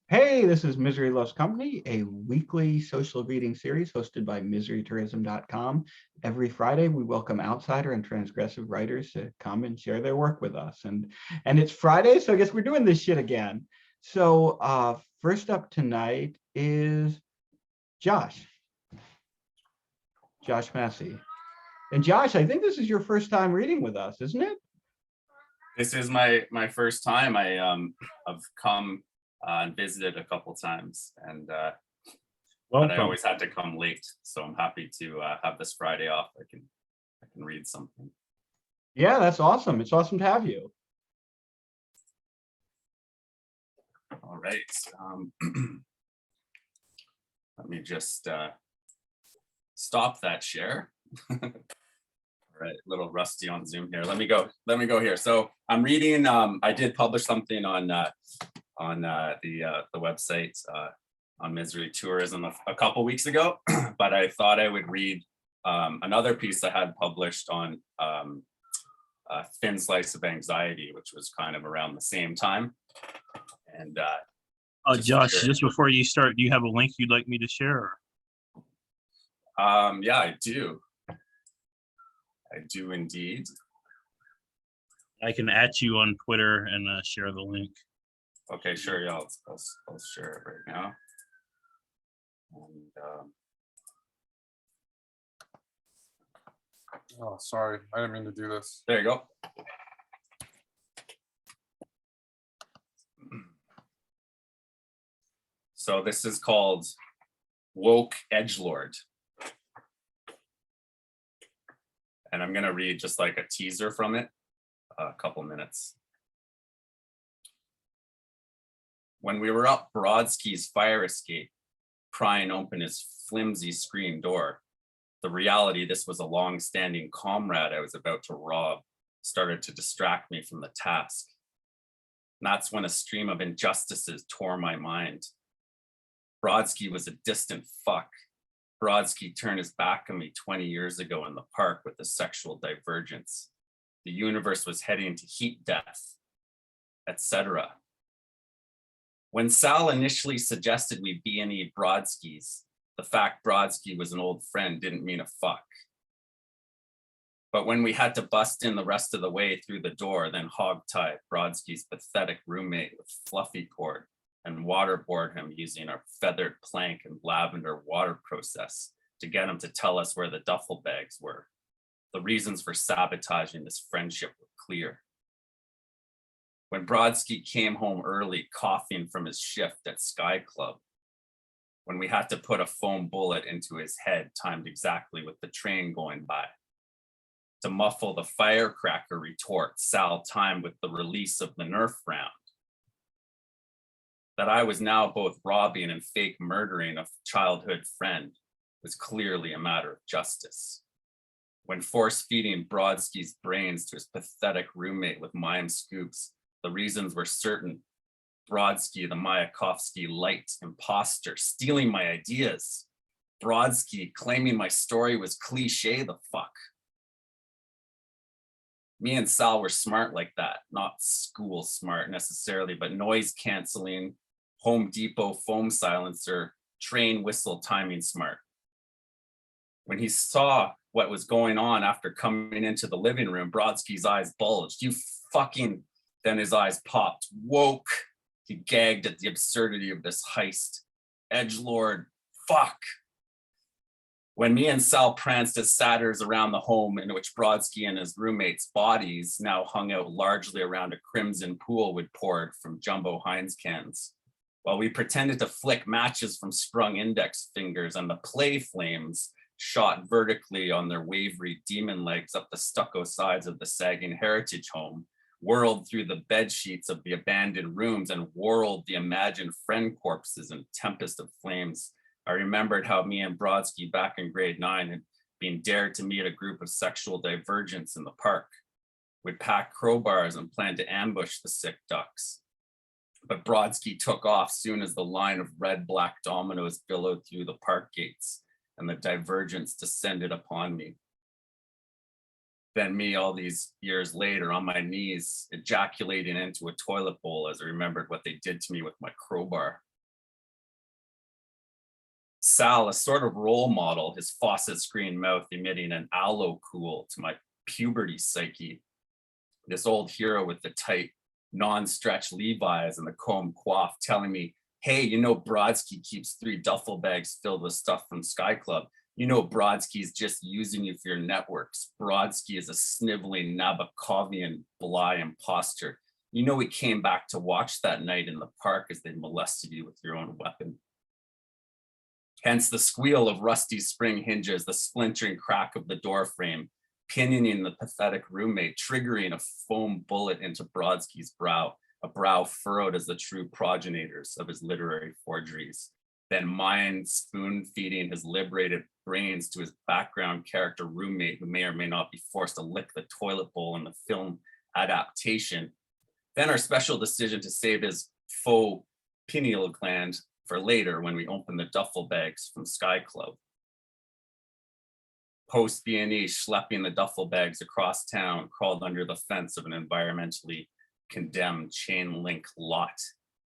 Hey, this is Misery Loves Company, a weekly social reading series hosted by miserytourism.com. Every Friday, we welcome outsider and transgressive writers to come and share their work with us. And it's Friday, so I guess we're doing this shit again. So first up tonight is Josh, Josh Massey. And Josh, I think this is your first time reading with us, isn't it? This is my first time. I've come and visited a couple times, and but I always had to come late. So I'm happy to have this Friday off. I can read something. Yeah, that's awesome. It's awesome to have you. All right. Let me just stop that share. All right, a little rusty on Zoom here. Let me go here. So I'm reading. I did publish something on the website on Misery Tourism a couple weeks ago, but I thought I would read another piece I had published on Thin Slice of Anxiety, which was kind of around the same time. And Josh, just before you start, do you have a link you'd like me to share? Yeah, I do. I do indeed. I can add you on Twitter and share the link. Okay, sure. Yeah, I'll share it right now. And, oh, sorry. I didn't mean to do this. There you go. So this is called Woke Edgelord. And I'm going to read just like a teaser from it, a couple minutes. When we were up Brodsky's fire escape, prying open his flimsy screen door, the reality this was a long-standing comrade I was about to rob started to distract me from the task. And that's when a stream of injustices tore my mind. Brodsky was a distant fuck. Brodsky turned his back on me 20 years ago in the park with a sexual divergence. The universe was heading to heat death, etc. When Sal initially suggested we B&E Brodsky's, the fact Brodsky was an old friend didn't mean a fuck. But when we had to bust in the rest of the way through the door, then hogtie Brodsky's pathetic roommate with fluffy cord and waterboard him using our feathered plank and lavender water process to get him to tell us where the duffel bags were. The reasons for sabotaging this friendship were clear. When Brodsky came home early, coughing from his shift at Sky Club, when we had to put a foam bullet into his head timed exactly with the train going by, to muffle the firecracker retort Sal timed with the release of the Nerf round, that I was now both robbing and fake murdering a childhood friend was clearly a matter of justice. When force-feeding Brodsky's brains to his pathetic roommate with mime scoops, the reasons were certain. Brodsky, the Mayakovsky light imposter, stealing my ideas. Brodsky claiming my story was cliche, the fuck. Me and Sal were smart like that, not school smart necessarily, but noise canceling, Home Depot foam silencer, train whistle timing smart. When he saw what was going on after coming into the living room, Brodsky's eyes bulged. You fucking, then his eyes popped. Woke. He gagged at the absurdity of this heist. Edgelord, fuck. When me and Sal pranced as satyrs around the home in which Brodsky and his roommates' bodies now hung out largely around a crimson pool we'd poured from jumbo Heinz cans, while we pretended to flick matches from sprung index fingers and the play flames shot vertically on their wavery demon legs up the stucco sides of the sagging heritage home, whirled through the bed sheets of the abandoned rooms and whirled the imagined friend corpses in a tempest of flames. I remembered how me and Brodsky back in grade 9 had been dared to meet a group of sexual divergents in the park. We'd pack crowbars and planned to ambush the sick ducks. But Brodsky took off soon as the line of red-black dominoes billowed through the park gates and the divergence descended upon me. Then me, all these years later, on my knees, ejaculating into a toilet bowl as I remembered what they did to me with my crowbar, Sal, a sort of role model, his faucet screen mouth emitting an aloe cool to my puberty psyche. This old hero with the tight, non-stretch Levi's and the comb coif telling me, hey, you know Brodsky keeps 3 duffel bags filled with stuff from Sky Club. You know Brodsky's just using you for your networks. Brodsky is a sniveling Nabokovian Bly imposter. You know he came back to watch that night in the park as they molested you with your own weapon. Hence the squeal of rusty spring hinges, the splintering crack of the door frame, pinioning the pathetic roommate, triggering a foam bullet into Brodsky's brow, a brow furrowed as the true progenitors of his literary forgeries. Then mind spoon feeding his liberated brains to his background character roommate who may or may not be forced to lick the toilet bowl in the film adaptation. Then our special decision to save his faux pineal gland for later when we open the duffel bags from Sky Club. Post B&E schlepping the duffel bags across town, crawled under the fence of an environmentally condemned chain link lot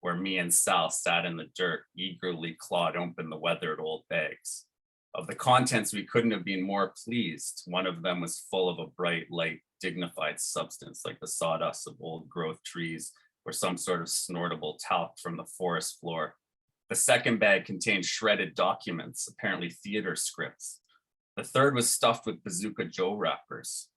where me and Sal sat in the dirt, eagerly clawed open the weathered old bags. Of the contents, we couldn't have been more pleased. One of them was full of a bright, light, dignified substance like the sawdust of old growth trees or some sort of snortable talc from the forest floor. The second bag contained shredded documents, apparently theater scripts. The third was stuffed with Bazooka Joe wrappers.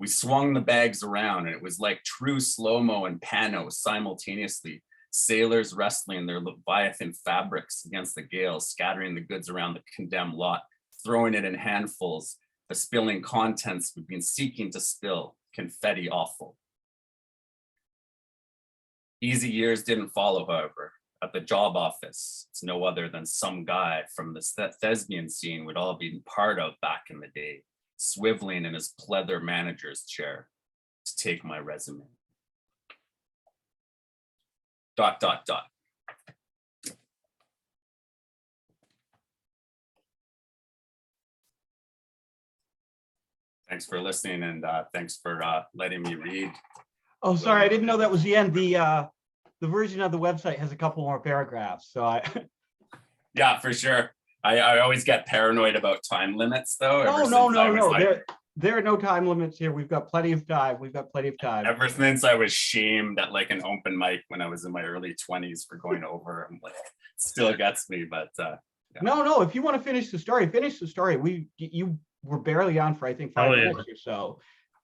We swung the bags around and it was like true slow-mo and pano simultaneously. Sailors wrestling their Leviathan fabrics against the gales, scattering the goods around the condemned lot, throwing it in handfuls, the spilling contents we've been seeking to spill, confetti awful. Easy years didn't follow, however. At the job office, it's no other than some guy from the thespian scene we'd all been part of back in the day, swiveling in his pleather manager's chair to take my resume. ... Thanks for listening and thanks for letting me read. Oh, sorry, I didn't know that was the end. The version of the website has a couple more paragraphs, so I. Yeah, for sure. I always get paranoid about time limits, though. No. There are no time limits here. We've got plenty of time. Ever since I was shamed at like an open mic when I was in my early 20s for going over, I'm like, still gets me. But yeah. No. If you want to finish the story, finish the story. You were barely on for I think 5 minutes or so.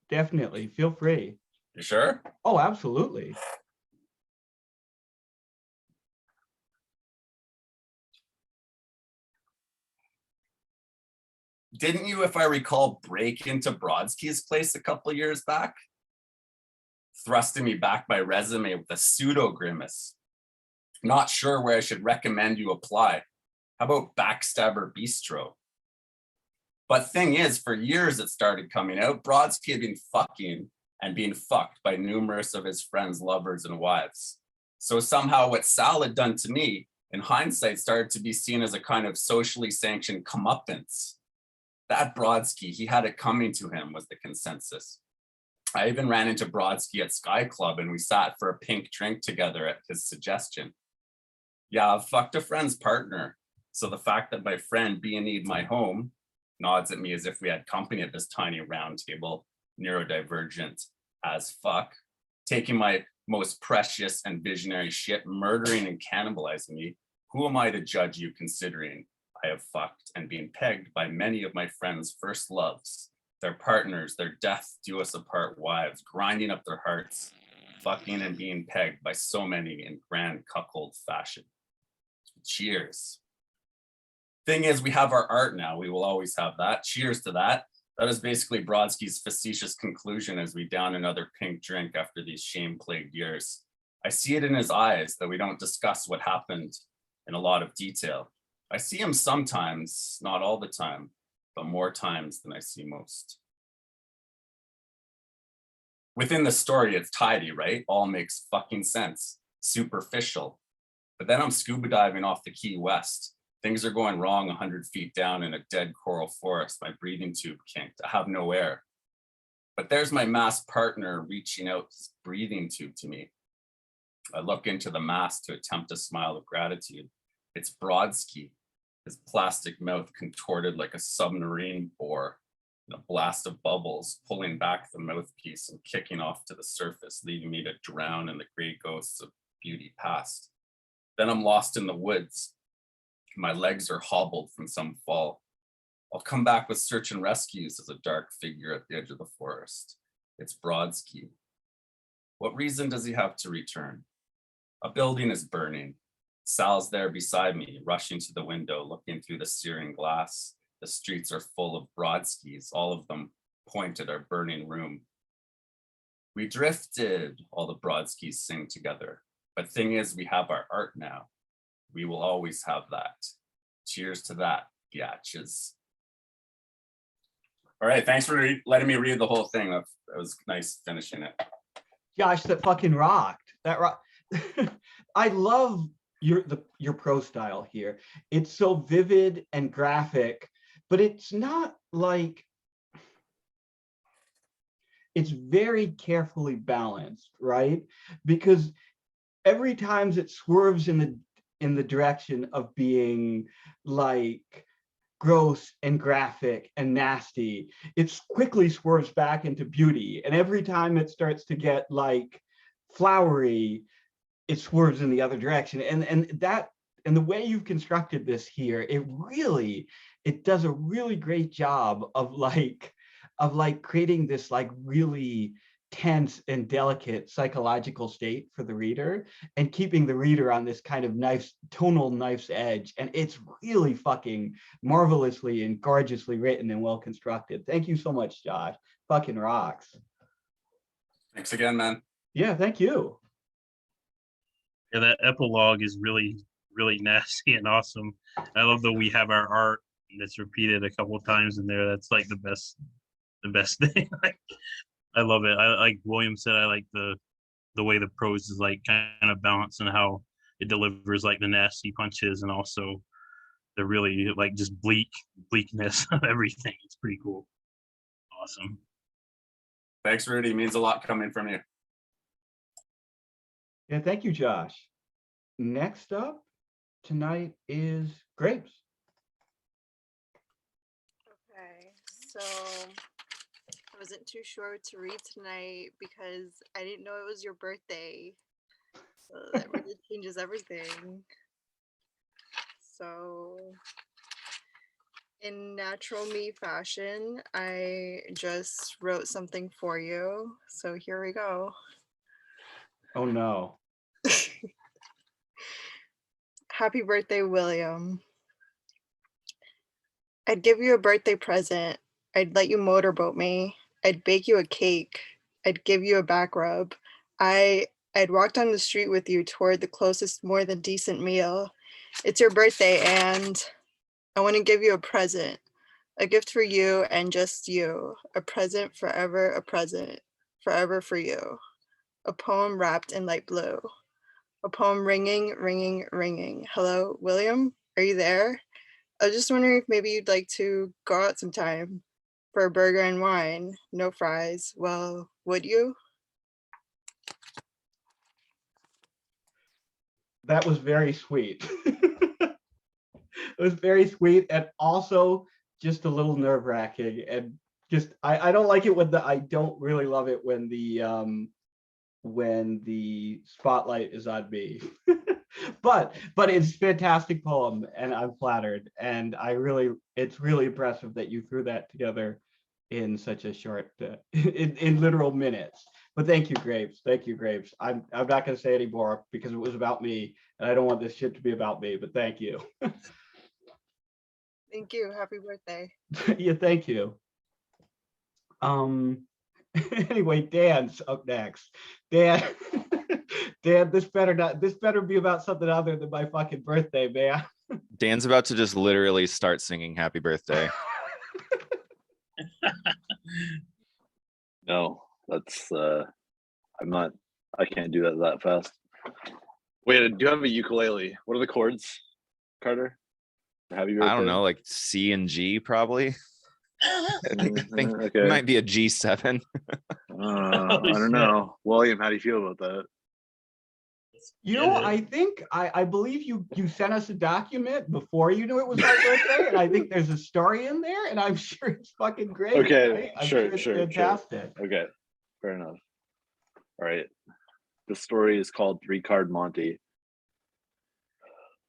Definitely, feel free. You sure? Oh, absolutely. Didn't you, if I recall, break into Brodsky's place a couple of years back? Thrusting me back my resume with a pseudo grimace. Not sure where I should recommend you apply. How about Backstabber Bistro? But thing is, for years it started coming out, Brodsky had been fucking and being fucked by numerous of his friends' lovers and wives. So somehow what Sal had done to me, in hindsight, started to be seen as a kind of socially sanctioned comeuppance. That Brodsky, he had it coming to him, was the consensus. I even ran into Brodsky at Sky Club and we sat for a pink drink together at his suggestion. Yeah, I've fucked a friend's partner. So the fact that my friend B&E'd my home, nods at me as if we had company at this tiny round table, neurodivergent as fuck, taking my most precious and visionary shit, murdering and cannibalizing me. Who am I to judge you considering I have fucked and been pegged by many of my friends' first loves, their partners, their death do us apart wives, grinding up their hearts, fucking and being pegged by so many in grand cuckold fashion. Cheers. Thing is, we have our art now. We will always have that. Cheers to that. That is basically Brodsky's facetious conclusion as we down another pink drink after these shame-plagued years. I see it in his eyes that we don't discuss what happened in a lot of detail. I see him sometimes, not all the time, but more times than I see most. Within the story, it's tidy, right? All makes fucking sense. Superficial. But then I'm scuba diving off the Key West. Things are going wrong 100 feet down in a dead coral forest. My breathing tube kinked. I have no air. But there's my masked partner reaching out his breathing tube to me. I look into the mask to attempt a smile of gratitude. It's Brodsky. his plastic mouth contorted like a submarine bore in a blast of bubbles, pulling back the mouthpiece and kicking off to the surface, leaving me to drown in the gray ghosts of beauty past. Then I'm lost in the woods. My legs are hobbled from some fall. I'll come back with search and rescues as a dark figure at the edge of the forest. It's Brodsky. What reason does he have to return? A building is burning. Sal's there beside me, rushing to the window, looking through the searing glass. The streets are full of Brodskys, all of them point at our burning room. We drifted, all the Brodskys sing together. But thing is, we have our art now. We will always have that. Cheers to that, biatches. All right, thanks for letting me read the whole thing. That was nice finishing it. Josh, that fucking rocked. That rock. I love your prose style here. It's so vivid and graphic, but it's not like, it's very carefully balanced, right? Because every time it swerves in the direction of being like gross and graphic and nasty, it quickly swerves back into beauty. And every time it starts to get like flowery, it swerves in the other direction. And the way you've constructed this here, it does a really great job of creating this like really tense and delicate psychological state for the reader and keeping the reader on this kind of tonal knife's edge. And it's really fucking marvelously and gorgeously written and well constructed. Thank you so much, Josh. Fucking rocks. Thanks again, man. Yeah, thank you. Yeah, that epilogue is really, really nasty and awesome. I love that we have our art that's repeated a couple of times in there. That's like the best thing. I love it. Like William said, I like the way the prose is like kind of balanced and how it delivers like the nasty punches and also the really like just bleakness of everything. It's pretty cool. Awesome. Thanks, Rudy. Means a lot coming from you. Yeah, thank you, Josh. Next up tonight is Grapes. Okay, so I wasn't too sure what to read tonight because I didn't know it was your birthday. So that really changes everything. So in natural me fashion, I just wrote something for you. So here we go. Oh no. Happy birthday, William. I'd give you a birthday present. I'd let you motorboat me. I'd bake you a cake. I'd give you a back rub. I'd walk down the street with you toward the closest more than decent meal. It's your birthday and I want to give you a present. A gift for you and just you. A present forever, a present forever for you. A poem wrapped in light blue. A poem ringing, ringing, ringing. Hello, William? Are you there? I was just wondering if maybe you'd like to go out sometime for a burger and wine. No fries. Well, would you? That was very sweet. It was very sweet and also just a little nerve-wracking. And just I don't like it when I don't really love it when the spotlight is on me. but it's a fantastic poem and I'm flattered, and it's really impressive that you threw that together in such a short in literal minutes. But thank you, Grapes. Thank you, Grapes. I'm not going to say any more because it was about me and I don't want this shit to be about me, but thank you. Thank you. Happy birthday. Yeah, thank you. Anyway, Dan's up next. Dan, Dan, this better be about something other than my fucking birthday, man. Dan's about to just literally start singing happy birthday. No, that's I can't do that fast. Wait, do you have a ukulele? What are the chords, Carter? Happy birthday. I don't know, like C and G probably. I think Okay. it might be a G7. I don't know. William, how do you feel about that? You know, Yeah. I think, I believe you sent us a document before you knew it was my birthday, and I think there's a story in there, and I'm sure it's fucking great. Okay, right? I'm sure, it's sure, sure. fantastic. Okay, fair enough. All right. The story is called Three Card Monte.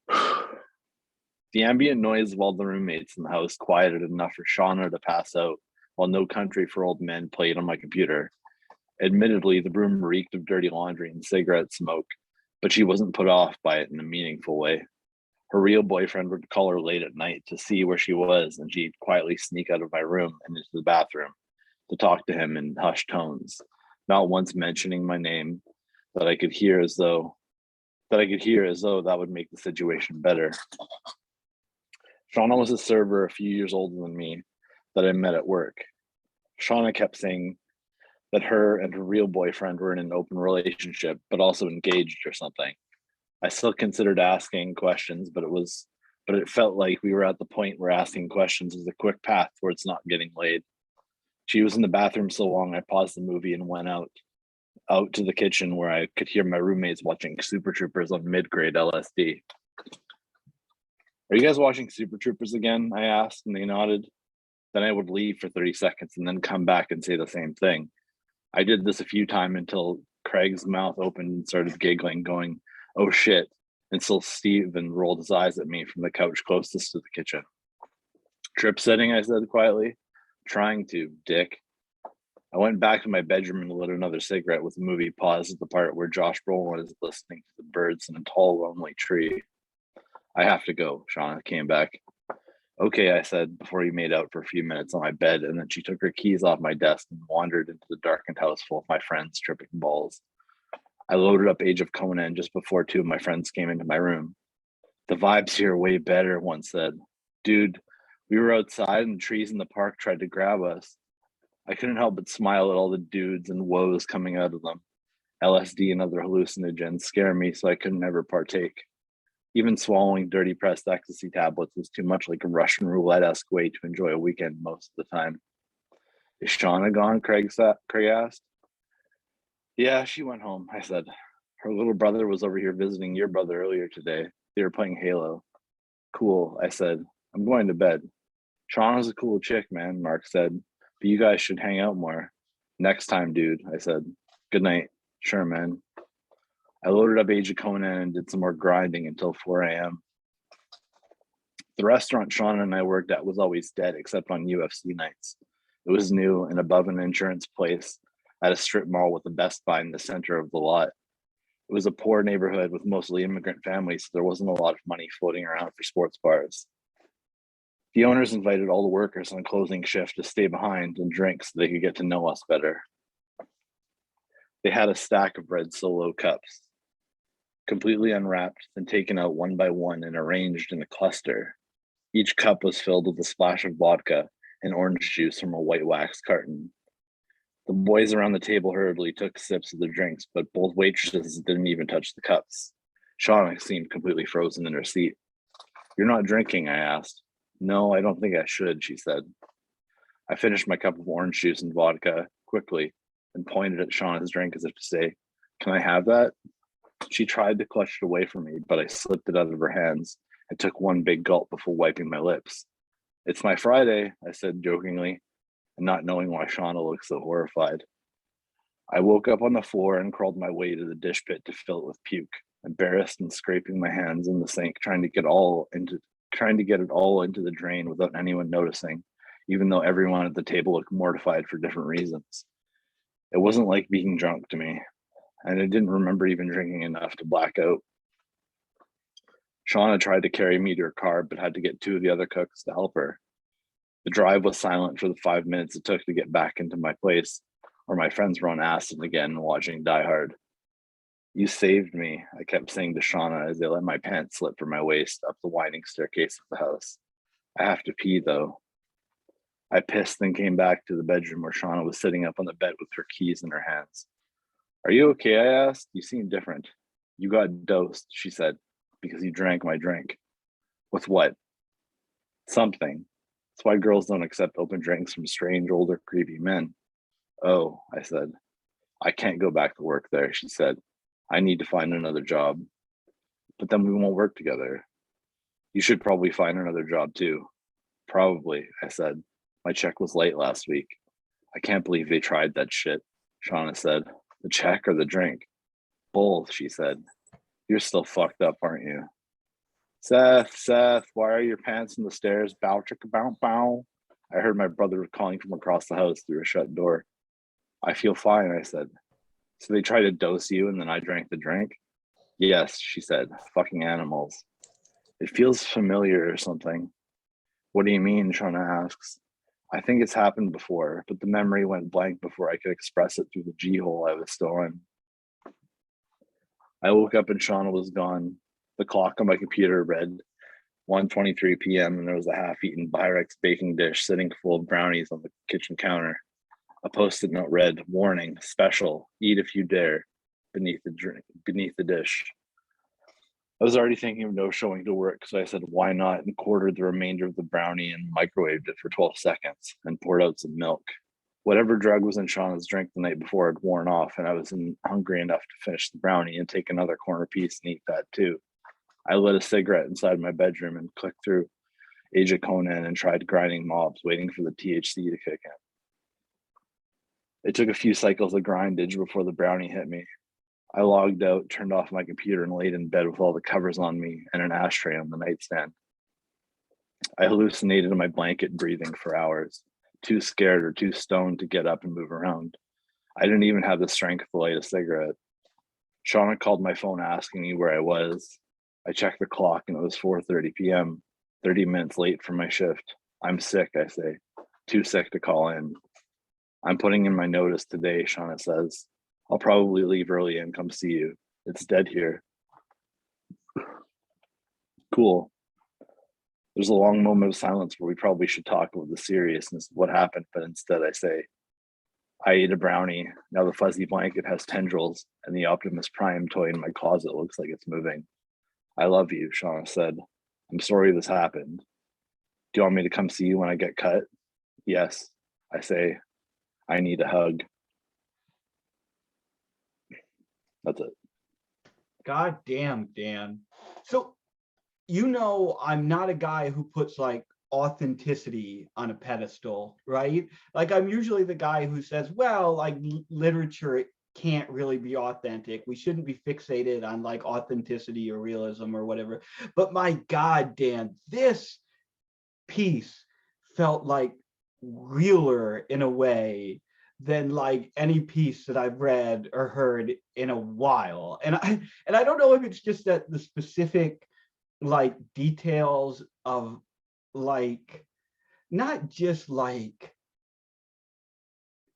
The ambient noise of all the roommates in the house quieted enough for Shauna to pass out while No Country for Old Men played on my computer. Admittedly, the room reeked of dirty laundry and cigarette smoke, but she wasn't put off by it in a meaningful way. Her real boyfriend would call her late at night to see where she was, and she'd quietly sneak out of my room and into the bathroom to talk to him in hushed tones, not once mentioning my name, that I could hear as though that would make the situation better. Shauna was a server a few years older than me that I met at work. Shauna kept saying that her and her real boyfriend were in an open relationship, but also engaged or something. I still considered asking questions, but it felt like we were at the point where asking questions is a quick path towards not getting laid. She was in the bathroom so long I paused the movie and went out to the kitchen where I could hear my roommates watching Super Troopers on mid-grade LSD. Are you guys watching Super Troopers again? I asked, and they nodded. Then I would leave for 30 seconds and then come back and say the same thing. I did this a few times until Craig's mouth opened and started giggling, going, "Oh shit," until Steven rolled his eyes at me from the couch closest to the kitchen. "Trip setting," I said quietly. "Trying to, dick." I went back to my bedroom and lit another cigarette with the movie paused at the part where Josh Brolin is listening to the birds in a tall, lonely tree. "I have to go," Shauna came back. "Okay," I said before he made out for a few minutes on my bed, and then she took her keys off my desk and wandered into the darkened house full of my friends tripping balls. I loaded up Age of Conan just before two of my friends came into my room. "The vibes here are way better," one said. "Dude, we were outside and the trees in the park tried to grab us." I couldn't help but smile at all the dudes and woes coming out of them. LSD and other hallucinogens scare me, so I couldn't ever partake. Even swallowing dirty pressed ecstasy tablets was too much like a Russian roulette-esque way to enjoy a weekend most of the time. "Is Shauna gone?" Craig asked. "Yeah, she went home," I said. "Her little brother was over here visiting your brother earlier today. They were playing Halo." "Cool," I said. "I'm going to bed." "Shauna's a cool chick, man," Mark said. "But you guys should hang out more." "Next time, dude," I said. "Good night." "Sure, man." I loaded up Age of Conan and did some more grinding until 4 a.m. The restaurant Shauna and I worked at was always dead except on UFC nights. It was new and above an insurance place at a strip mall with a Best Buy in the center of the lot. It was a poor neighborhood with mostly immigrant families, so there wasn't a lot of money floating around for sports bars. The owners invited all the workers on closing shift to stay behind and drink so they could get to know us better. They had a stack of red Solo cups, completely unwrapped and taken out one by one and arranged in a cluster. Each cup was filled with a splash of vodka and orange juice from a white wax carton. The boys around the table hurriedly took sips of the drinks, but both waitresses didn't even touch the cups. Shauna seemed completely frozen in her seat. "You're not drinking?" I asked. "No, I don't think I should," she said. I finished my cup of orange juice and vodka quickly and pointed at Shauna's drink as if to say, "Can I have that?" She tried to clutch it away from me, but I slipped it out of her hands and took one big gulp before wiping my lips. "It's my Friday," I said jokingly, and not knowing why Shauna looked so horrified. I woke up on the floor and crawled my way to the dish pit to fill it with puke, embarrassed and scraping my hands in the sink, trying to get it all into the drain without anyone noticing, even though everyone at the table looked mortified for different reasons. It wasn't like being drunk to me, and I didn't remember even drinking enough to black out. Shauna tried to carry me to her car, but had to get two of the other cooks to help her. The drive was silent for the 5 minutes it took to get back into my place, where my friends were on acid again and watching Die Hard. "You saved me," I kept saying to Shauna as they let my pants slip from my waist up the winding staircase of the house. "I have to pee, though." I pissed and came back to the bedroom where Shauna was sitting up on the bed with her keys in her hands. "Are you okay?" I asked. "You seem different." "You got dosed," she said, "because you drank my drink." "With what?" "Something. That's why girls don't accept open drinks from strange, older, creepy men." "Oh," I said. "I can't go back to work there," she said. I need to find another job, but then we won't work together. You should probably find another job too. Probably, I said. My check was late last week. I can't believe they tried that shit, Shauna said. The check or the drink? Both, she said. You're still fucked up, aren't you? Seth, why are your pants in the stairs? Bow chicka bow bow. I heard my brother calling from across the house through a shut door. I feel fine, I said. So they tried to dose you and then I drank the drink? Yes, she said. Fucking animals. It feels familiar or something. What do you mean? Shauna asks. I think it's happened before, but the memory went blank before I could express it through the G-hole I was still in. I woke up and Shauna was gone. The clock on my computer read 1:23 p.m. and there was a half-eaten Pyrex baking dish sitting full of brownies on the kitchen counter. A post-it note read, "Warning, special, eat if you dare," beneath the dish. I was already thinking of no showing to work, so I said, why not, and quartered the remainder of the brownie and microwaved it for 12 seconds and poured out some milk. Whatever drug was in Shauna's drink the night before had worn off, and I was hungry enough to finish the brownie and take another corner piece and eat that too. I lit a cigarette inside my bedroom and clicked through Age of Conan and tried grinding mobs, waiting for the THC to kick in. It took a few cycles of grindage before the brownie hit me. I logged out, turned off my computer, and laid in bed with all the covers on me and an ashtray on the nightstand. I hallucinated in my blanket, breathing for hours, too scared or too stoned to get up and move around. I didn't even have the strength to light a cigarette. Shauna called my phone asking me where I was. I checked the clock and it was 4:30 p.m., 30 minutes late for my shift. I'm sick, I say, too sick to call in. I'm putting in my notice today, Shauna says. I'll probably leave early and come see you. It's dead here. Cool. There's a long moment of silence where we probably should talk about the seriousness of what happened, but instead I say, I ate a brownie. Now the fuzzy blanket has tendrils and the Optimus Prime toy in my closet looks like it's moving. I love you, Shauna said. I'm sorry this happened. Do you want me to come see you when I get cut? Yes, I say. I need a hug. That's it. God damn, Dan. So, I'm not a guy who puts like authenticity on a pedestal, right? Like I'm usually the guy who says, well, like literature can't really be authentic. We shouldn't be fixated on like authenticity or realism or whatever. But my God, Dan, this piece felt like realer in a way than like any piece that I've read or heard in a while. And I don't know if it's just that the specific like details of like not just like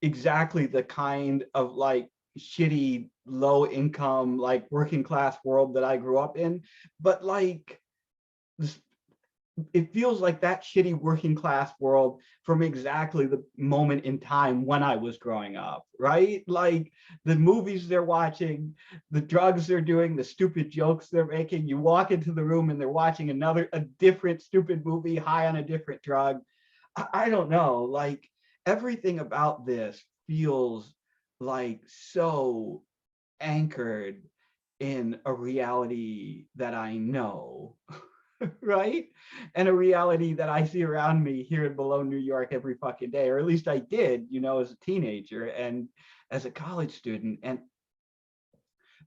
exactly the kind of like shitty low income like working class world that I grew up in, but like it feels like that shitty working class world from exactly the moment in time when I was growing up, right? Like the movies they're watching, the drugs they're doing, the stupid jokes they're making. You walk into the room and they're watching a different stupid movie high on a different drug. I don't know, like everything about this feels like so anchored in a reality that I know. Right? And a reality that I see around me here in below New York every fucking day, or at least I did, as a teenager and as a college student.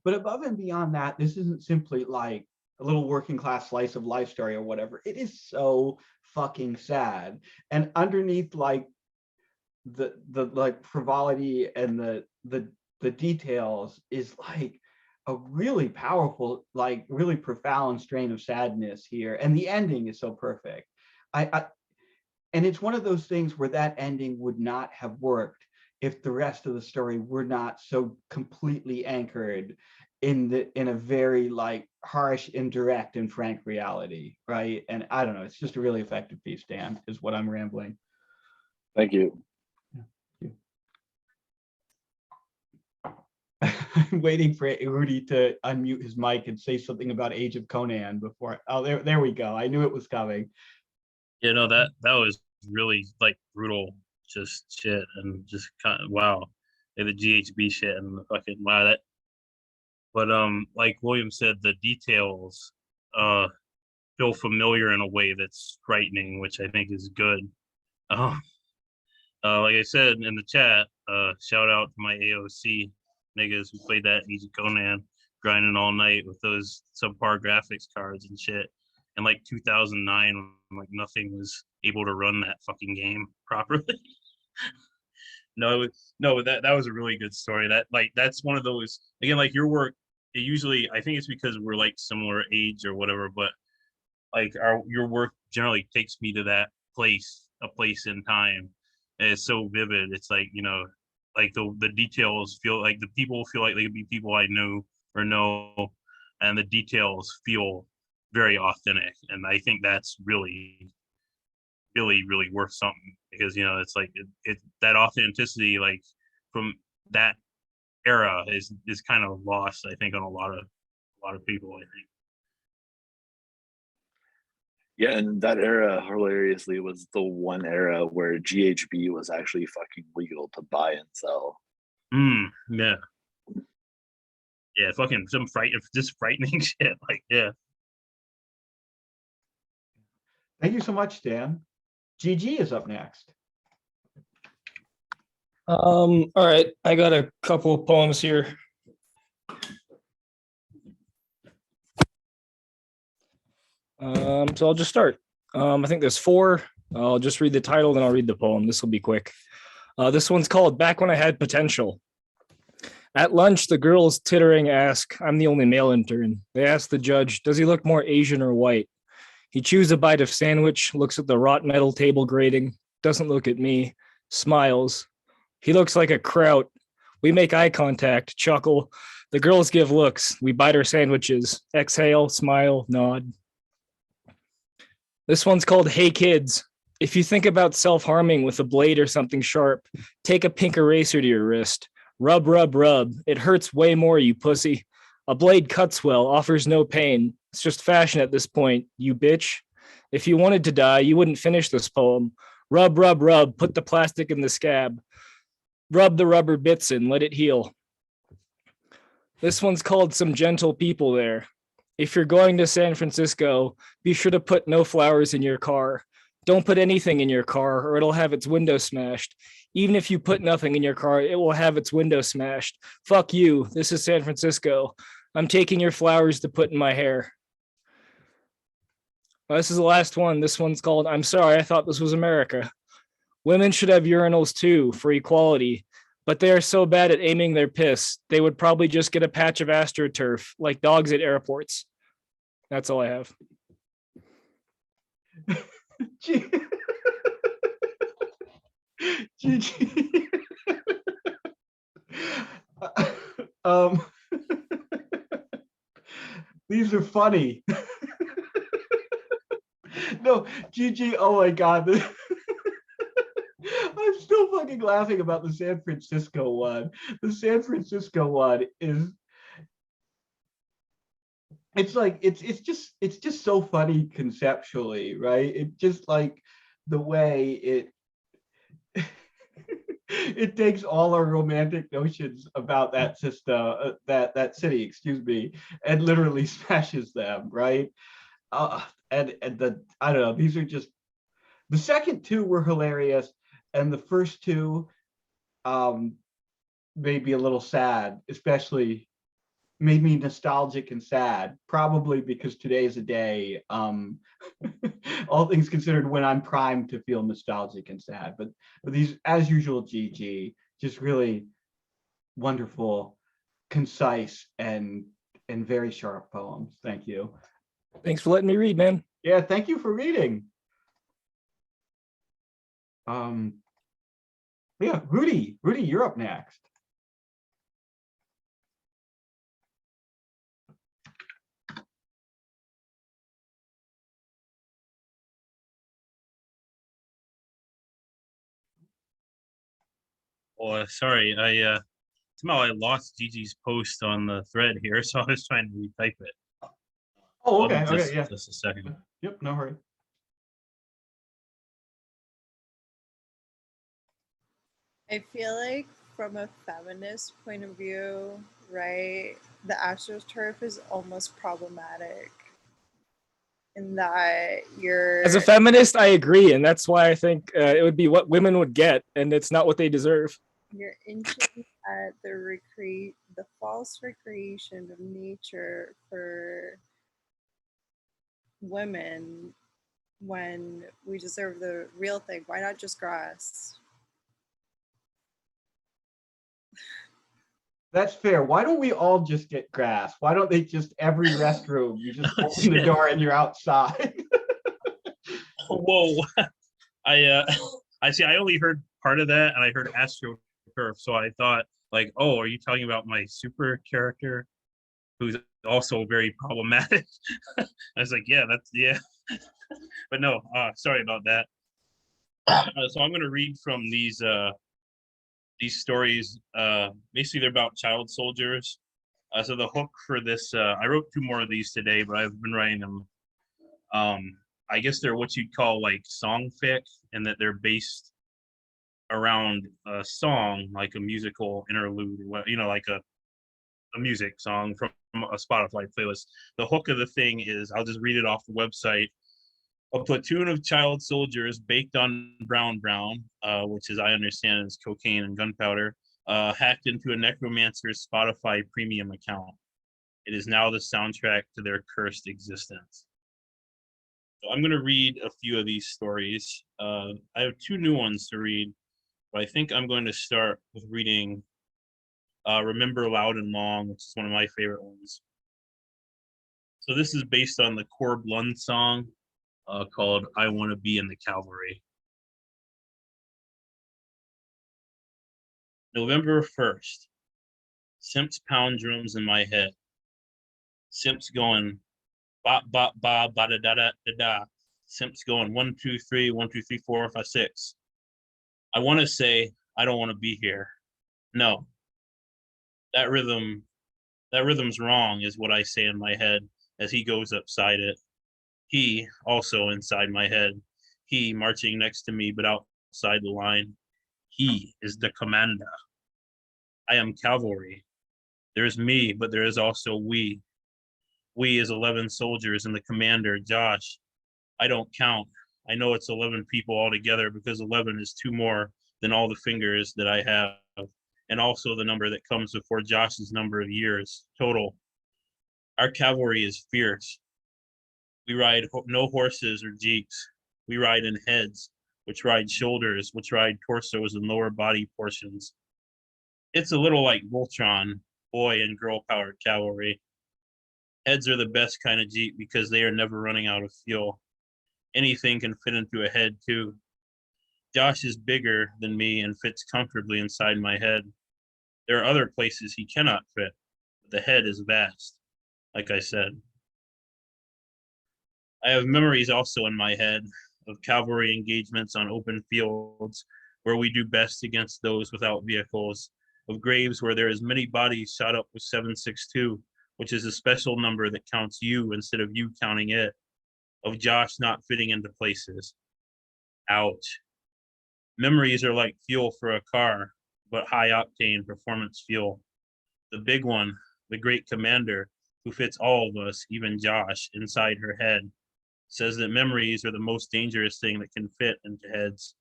But above and beyond that, this isn't simply like a little working class slice of life story or whatever. It is so fucking sad. And underneath like the like frivolity and the details is like a really powerful, like really profound strain of sadness here. And the ending is so perfect. And it's one of those things where that ending would not have worked if the rest of the story were not so completely anchored in a very like harsh, indirect, and frank reality, right? And I don't know, it's just a really effective piece, Dan, is what I'm rambling. Thank you. I'm waiting for Rudy to unmute his mic and say something about Age of Conan before. Oh, there we go. I knew it was coming. That was really like brutal, just shit, and just kind of wow, like the GHB shit and the fucking wow, But like William said, the details feel familiar in a way that's frightening, which I think is good. Um, like I said in the chat, shout out to my AOC niggas who played that Age of Conan, grinding all night with those subpar graphics cards and shit. In like 2009, when like nothing was able to run that fucking game properly. No, that was a really good story. That's one of those, again, like your work. It usually, I think it's because we're like similar age or whatever, but like your work generally takes me to that place, a place in time, and it's so vivid. It's like, like the details feel like the people feel like they could be people I knew or know, and the details feel very authentic, and I think that's really really worth something, because it's like it that authenticity, like from that era, is kind of lost, I think, on a lot of people, I think. Yeah, and that era hilariously was the one era where GHB was actually fucking legal to buy and sell. Yeah. Yeah, fucking some just frightening shit. Like, yeah. Thank you so much, Dan. GG is up next. All right, I got a couple of poems here. So I'll just start. I think there's 4. I'll just read the title, then I'll read the poem. This will be quick. This one's called Back When I Had Potential. At lunch, the girls tittering ask, I'm the only male intern. They ask the judge, does he look more Asian or white? He chews a bite of sandwich, looks at the wrought metal table grating, doesn't look at me, smiles. He looks like a kraut. We make eye contact, chuckle. The girls give looks. We bite our sandwiches, exhale, smile, nod. This one's called Hey Kids. If you think about self-harming with a blade or something sharp, take a pink eraser to your wrist. Rub, rub, rub. It hurts way more, you pussy. A blade cuts well, offers no pain. It's just fashion at this point, you bitch. If you wanted to die, you wouldn't finish this poem. Rub, rub, rub. Put the plastic in the scab. Rub the rubber bits in, let it heal. This one's called Some Gentle People There. If you're going to San Francisco, be sure to put no flowers in your car. Don't put anything in your car or it'll have its window smashed. Even if you put nothing in your car, it will have its window smashed. Fuck you. This is San Francisco. I'm taking your flowers to put in my hair. This is the last one. This one's called I'm Sorry, I Thought This Was America. Women should have urinals too for equality, but they are so bad at aiming their piss, they would probably just get a patch of AstroTurf like dogs at airports. That's all I have. GG. These are funny. No, GG, oh my God. I'm still fucking laughing about the San Francisco one. The San Francisco one is, it's like, it's just so funny conceptually, right? It just like the way it it takes all our romantic notions about that system, that city, excuse me, and literally smashes them, right? And the, I don't know, these are just, the second 2 were hilarious, and the first 2 made me a little sad, especially made me nostalgic and sad, probably because today is a day, all things considered, when I'm primed to feel nostalgic and sad. But these, as usual, GG, just really wonderful, concise, and very sharp poems. Thank you. Thanks for letting me read, man. Yeah, thank you for reading. Yeah, Rudy, you're up next. Oh, sorry, I somehow I lost Gigi's post on the thread here, so I was trying to retype it. Oh, okay, okay, yeah. Just a second. Yep, no hurry. I feel like from a feminist point of view, right? The AstroTurf is almost problematic in that you're As a feminist, I agree, and that's why I think it would be what women would get, and it's not what they deserve. you're inching at the false recreation of nature for women when we deserve the real thing. Why not just grass? That's fair. Why don't we all just get grass? Why don't they just every restroom, you just open the door and you're outside? Whoa. I I see. I only heard part of that, and I heard AstroTurf, so I thought, like, oh, are you talking about my super character, who's also very problematic? I was like, yeah, that's yeah, but no. Sorry about that. So I'm gonna read from these stories. Basically, they're about child soldiers. So the hook for this, I wrote 2 more of these today, but I've been writing them. I guess they're what you'd call like song fic, and that they're based around a song, like a musical interlude, or what, like a music song from a Spotify playlist. The hook of the thing is, I'll just read it off the website. A platoon of child soldiers baked on brown, which is, I understand, is cocaine and gunpowder, hacked into a necromancer's Spotify premium account. It is now the soundtrack to their cursed existence. So I'm going to read a few of these stories. I have 2 new ones to read, but I think I'm going to start with reading Remember Loud and Long, which is one of my favorite ones. So this is based on the Corb Lund song called I Want to Be in the Cavalry. November 1st. Simps pound drums in my head. Simps going bop, bop, ba, ba, da, da, da, da, da. Simps going 1, 2, 3, 1, 2, 3, 4, 5, 6. I want to say, I don't want to be here. No. That rhythm's wrong, is what I say in my head as he goes upside it. He also inside my head. He marching next to me, but outside the line. He is the commander. I am cavalry. There is me, but there is also we. We is 11 soldiers and the commander, Josh. I don't count. I know it's 11 people altogether because 11 is 2 more than all the fingers that I have, and also the number that comes before Josh's number of years total. Our cavalry is fierce. We ride no horses or jeeps. We ride in heads, which ride shoulders, which ride torsos and lower body portions. It's a little like Voltron, boy and girl powered cavalry. Heads are the best kind of jeep because they are never running out of fuel. Anything can fit into a head too. Josh is bigger than me and fits comfortably inside my head. There are other places he cannot fit, but the head is vast, like I said. I have memories also in my head of cavalry engagements on open fields where we do best against those without vehicles, of graves where there is many bodies shot up with 762, which is a special number that counts you instead of you counting it, of Josh not fitting into places. Ouch. Memories are like fuel for a car, but high octane performance fuel. The big one, the great commander, who fits all of us, even Josh, inside her head, says that memories are the most dangerous thing that can fit into heads.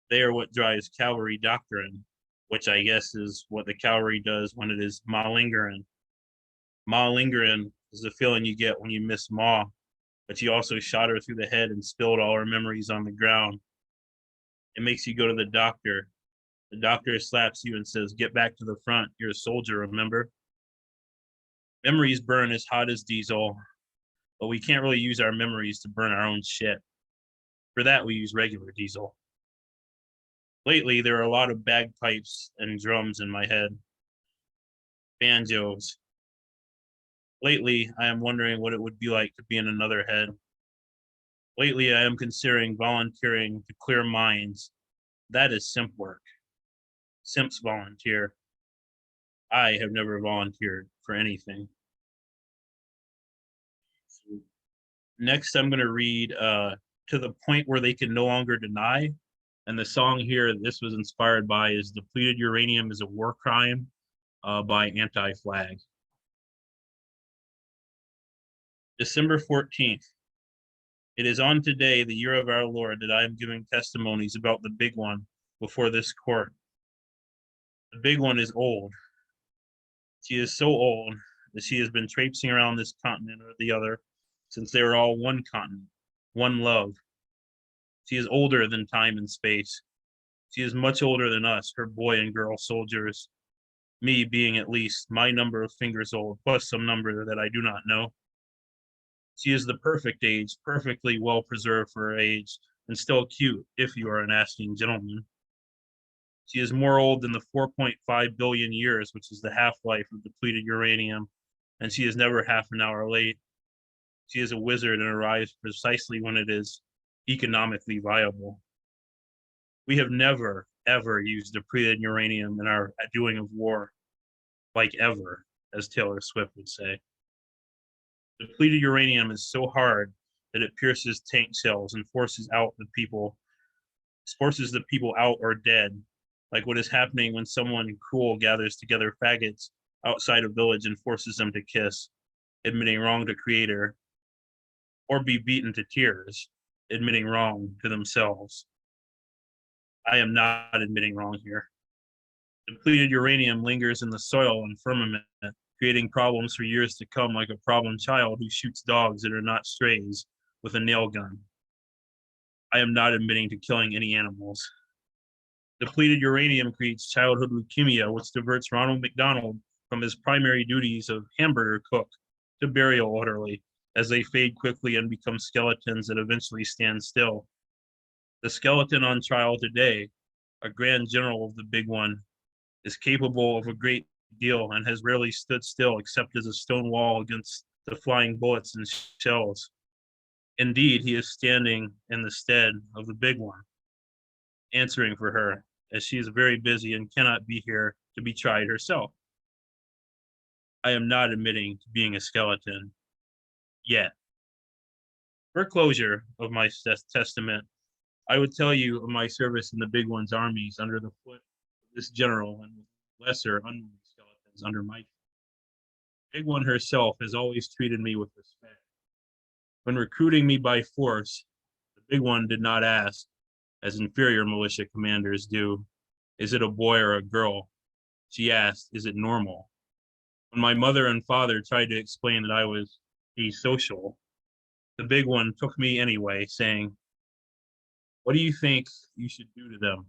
They are what drives cavalry doctrine, which I guess is what the cavalry does when it is malingering. Malingering is the feeling you get when you miss Ma, but you also shot her through the head and spilled all her memories on the ground. It makes you go to the doctor. The doctor slaps you and says, get back to the front. You're a soldier, remember? Memories burn as hot as diesel, but we can't really use our memories to burn our own shit. For that, we use regular diesel. Lately, there are a lot of bagpipes and drums in my head. Banjos. Lately, I am wondering what it would be like to be in another head. Lately, I am considering volunteering to clear mines. That is simp work. Simps volunteer. I have never volunteered for anything. Next, I'm going to read To the Point Where They Can No Longer Deny. And the song here this was inspired by is Depleted Uranium is a War Crime by Anti-Flag. December 14th. It is on today, the year of our Lord, that I am giving testimonies about the big one before this court. The big one is old. She is so old that she has been traipsing around this continent or the other since they were all one continent, one love. She is older than time and space. She is much older than us, her boy and girl soldiers, me being at least my number of fingers old, plus some number that I do not know. She is the perfect age, perfectly well preserved for her age, and still cute if you are an asking gentleman. She is more old than the 4.5 billion years, which is the half-life of depleted uranium, and she is never half an hour late. She is a wizard and arrives precisely when it is economically viable. We have never, ever used depleted uranium in our doing of war, like ever, as Taylor Swift would say. Depleted uranium is so hard that it pierces tank shells and forces the people out or dead, like what is happening when someone cruel gathers together faggots outside a village and forces them to kiss, admitting wrong to Creator, or be beaten to tears, admitting wrong to themselves. I am not admitting wrong here. Depleted uranium lingers in the soil and firmament, creating problems for years to come, like a problem child who shoots dogs that are not strays with a nail gun. I am not admitting to killing any animals. Depleted uranium creates childhood leukemia, which diverts Ronald McDonald from his primary duties of hamburger cook to burial orderly, as they fade quickly and become skeletons that eventually stand still. The skeleton on trial today, a grand general of the big one, is capable of a great deal and has rarely stood still except as a stone wall against the flying bullets and shells. Indeed, he is standing in the stead of the big one, answering for her, as she is very busy and cannot be here to be tried herself. I am not admitting to being a skeleton yet. For closure of my testament, I would tell you of my service in the big one's armies under the foot of this general and with lesser unmoved skeletons under my. Big one herself has always treated me with respect. When recruiting me by force, the big one did not ask, as inferior militia commanders do, is it a boy or a girl? She asked, is it normal? When my mother and father tried to explain that I was asocial, the big one took me anyway, saying, what do you think you should do to them?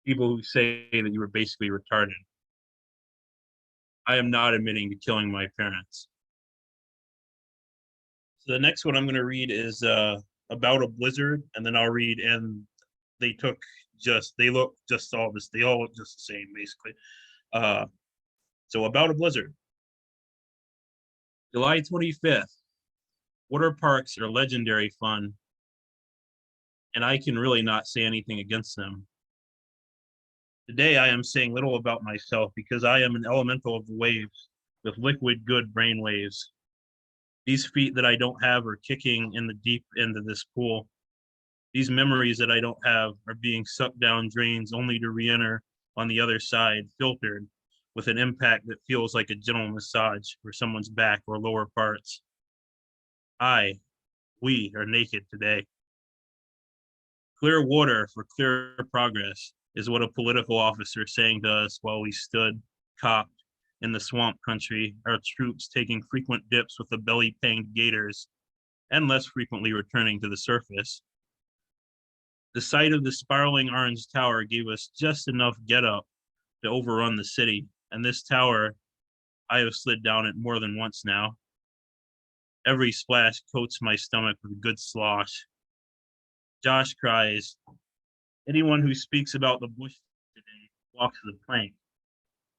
People who say that you were basically retarded. I am not admitting to killing my parents. So the next one I'm going to read is about a blizzard, and then I'll read, and they look just all this, they all look just the same, basically. So about a blizzard. July 25th. Water parks are legendary fun, and I can really not say anything against them. Today, I am saying little about myself because I am an elemental of the waves with liquid good brain waves. These feet that I don't have are kicking in the deep end of this pool. These memories that I don't have are being sucked down drains only to re-enter on the other side, filtered with an impact that feels like a gentle massage for someone's back or lower parts. We are naked today. Clear water for clear progress is what a political officer saying to us while we stood, cocked, in the swamp country, our troops taking frequent dips with the belly-panged gators, and less frequently returning to the surface. The sight of the spiraling orange tower gave us just enough get-up to overrun the city, and this tower, I have slid down it more than once now. Every splash coats my stomach with good slosh. Josh cries, anyone who speaks about the bush today walks the plank,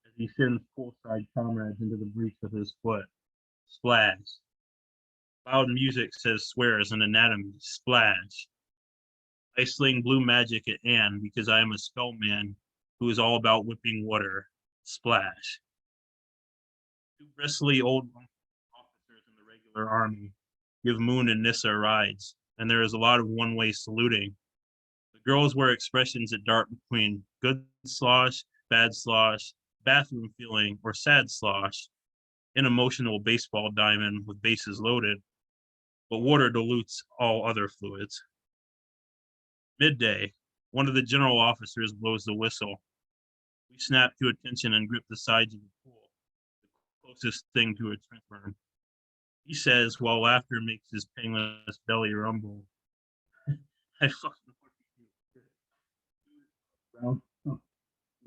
as he sends poolside comrades into the breach with his foot. Splash. Loud music says swears and anatomy. Splash. I sling blue magic at Anne because I am a skull man who is all about whipping water. Splash. Two bristly old officers in the regular army give Moon and Nissa rides, and there is a lot of one-way saluting. The girls wear expressions that dart between good slosh, bad bathroom feeling, or sad slosh, an emotional baseball diamond with bases loaded, but water dilutes all other fluids. Midday, one of the general officers blows the whistle. We snap to attention and grip the sides of the pool, the closest thing to a trench worm. He says, while laughter makes his painless belly rumble, I fucking brown.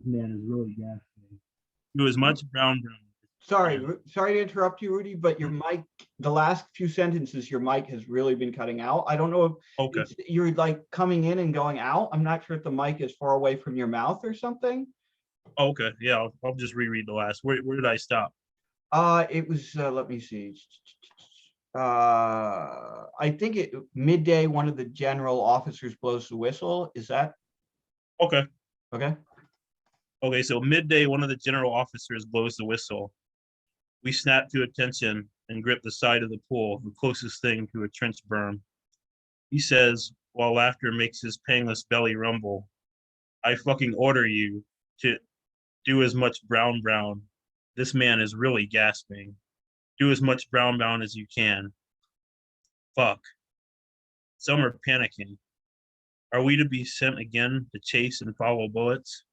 Man is really gasping. Do as much brown. Sorry, Yeah. sorry to interrupt you, Rudy, but your mic, the last few sentences, your mic has really been cutting out. I don't know if Okay. you're like coming in and going out. I'm not sure if the mic is far away from your mouth or something. Okay. Yeah, I'll just reread the last. Where did I stop? It was, let me see. I think midday, one of the general officers blows the whistle. Is that Okay. okay? Okay, so midday, one of the general officers blows the whistle. We snap to attention and grip the side of the pool, the closest thing to a trench berm. He says, while laughter makes his painless belly rumble, I fucking order you to do as much brown. This man is really gasping. Do as much brown as you can. Fuck. Some are panicking. Are we to be sent again to chase and follow bullets?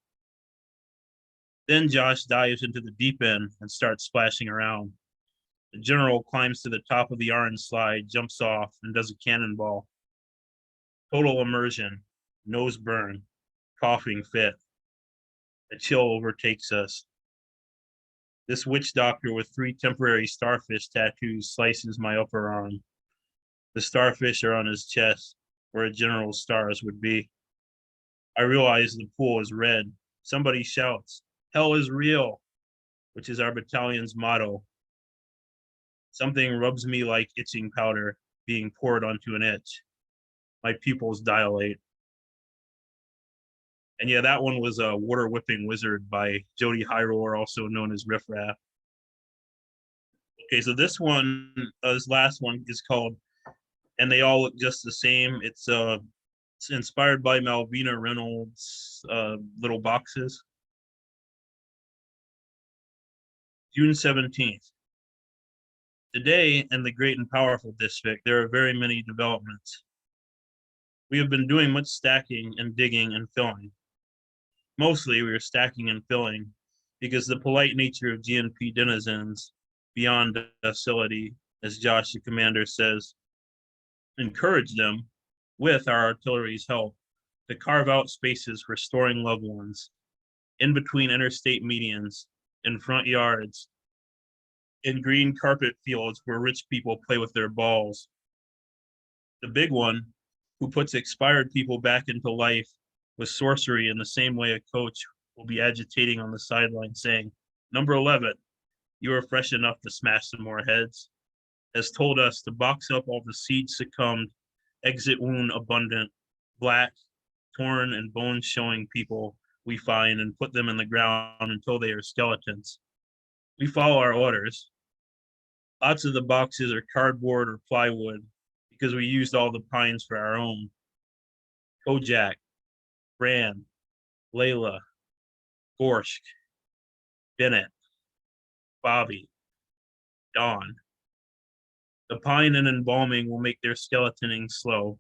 Then Josh dives into the deep end and starts splashing around. The general climbs to the top of the orange slide, jumps off, and does a cannonball. Total immersion, nose burn, coughing fit. A chill overtakes us. This witch doctor with 3 temporary starfish tattoos slices my upper arm. The starfish are on his chest, where a general's stars would be. I realize the pool is red. Somebody shouts, "Hell is real," which is our battalion's motto. Something rubs me like itching powder being poured onto an itch. My pupils dilate. And yeah, that one was a Water Whipping Wizard by Jody Hyroar, also known as Riff Raff. Okay, so this one, this last one is called And They All Look Just the Same. It's inspired by Malvina Reynolds' Little Boxes. June 17th. Today, in the Great and Powerful District, there are very many developments. We have been doing much stacking and digging and filling. Mostly, we are stacking and filling because the polite nature of GNP denizens, beyond docility, as Josh, the commander, says, encourage them, with our artillery's help, to carve out spaces for storing loved ones, in between interstate medians, in front yards, in green carpet fields where rich people play with their balls. The big one, who puts expired people back into life with sorcery in the same way a coach will be agitating on the sideline saying, "Number 11, you are fresh enough to smash some more heads," has told us to box up all the seed succumbed, exit wound abundant, black, torn and bone showing people we find and put them in the ground until they are skeletons. We follow our orders. Lots of the boxes are cardboard or plywood because we used all the pines for our own. Kojak, Brand, Layla, Gorsk, Bennett, Bobby, Dawn. The pine and embalming will make their skeletoning slow,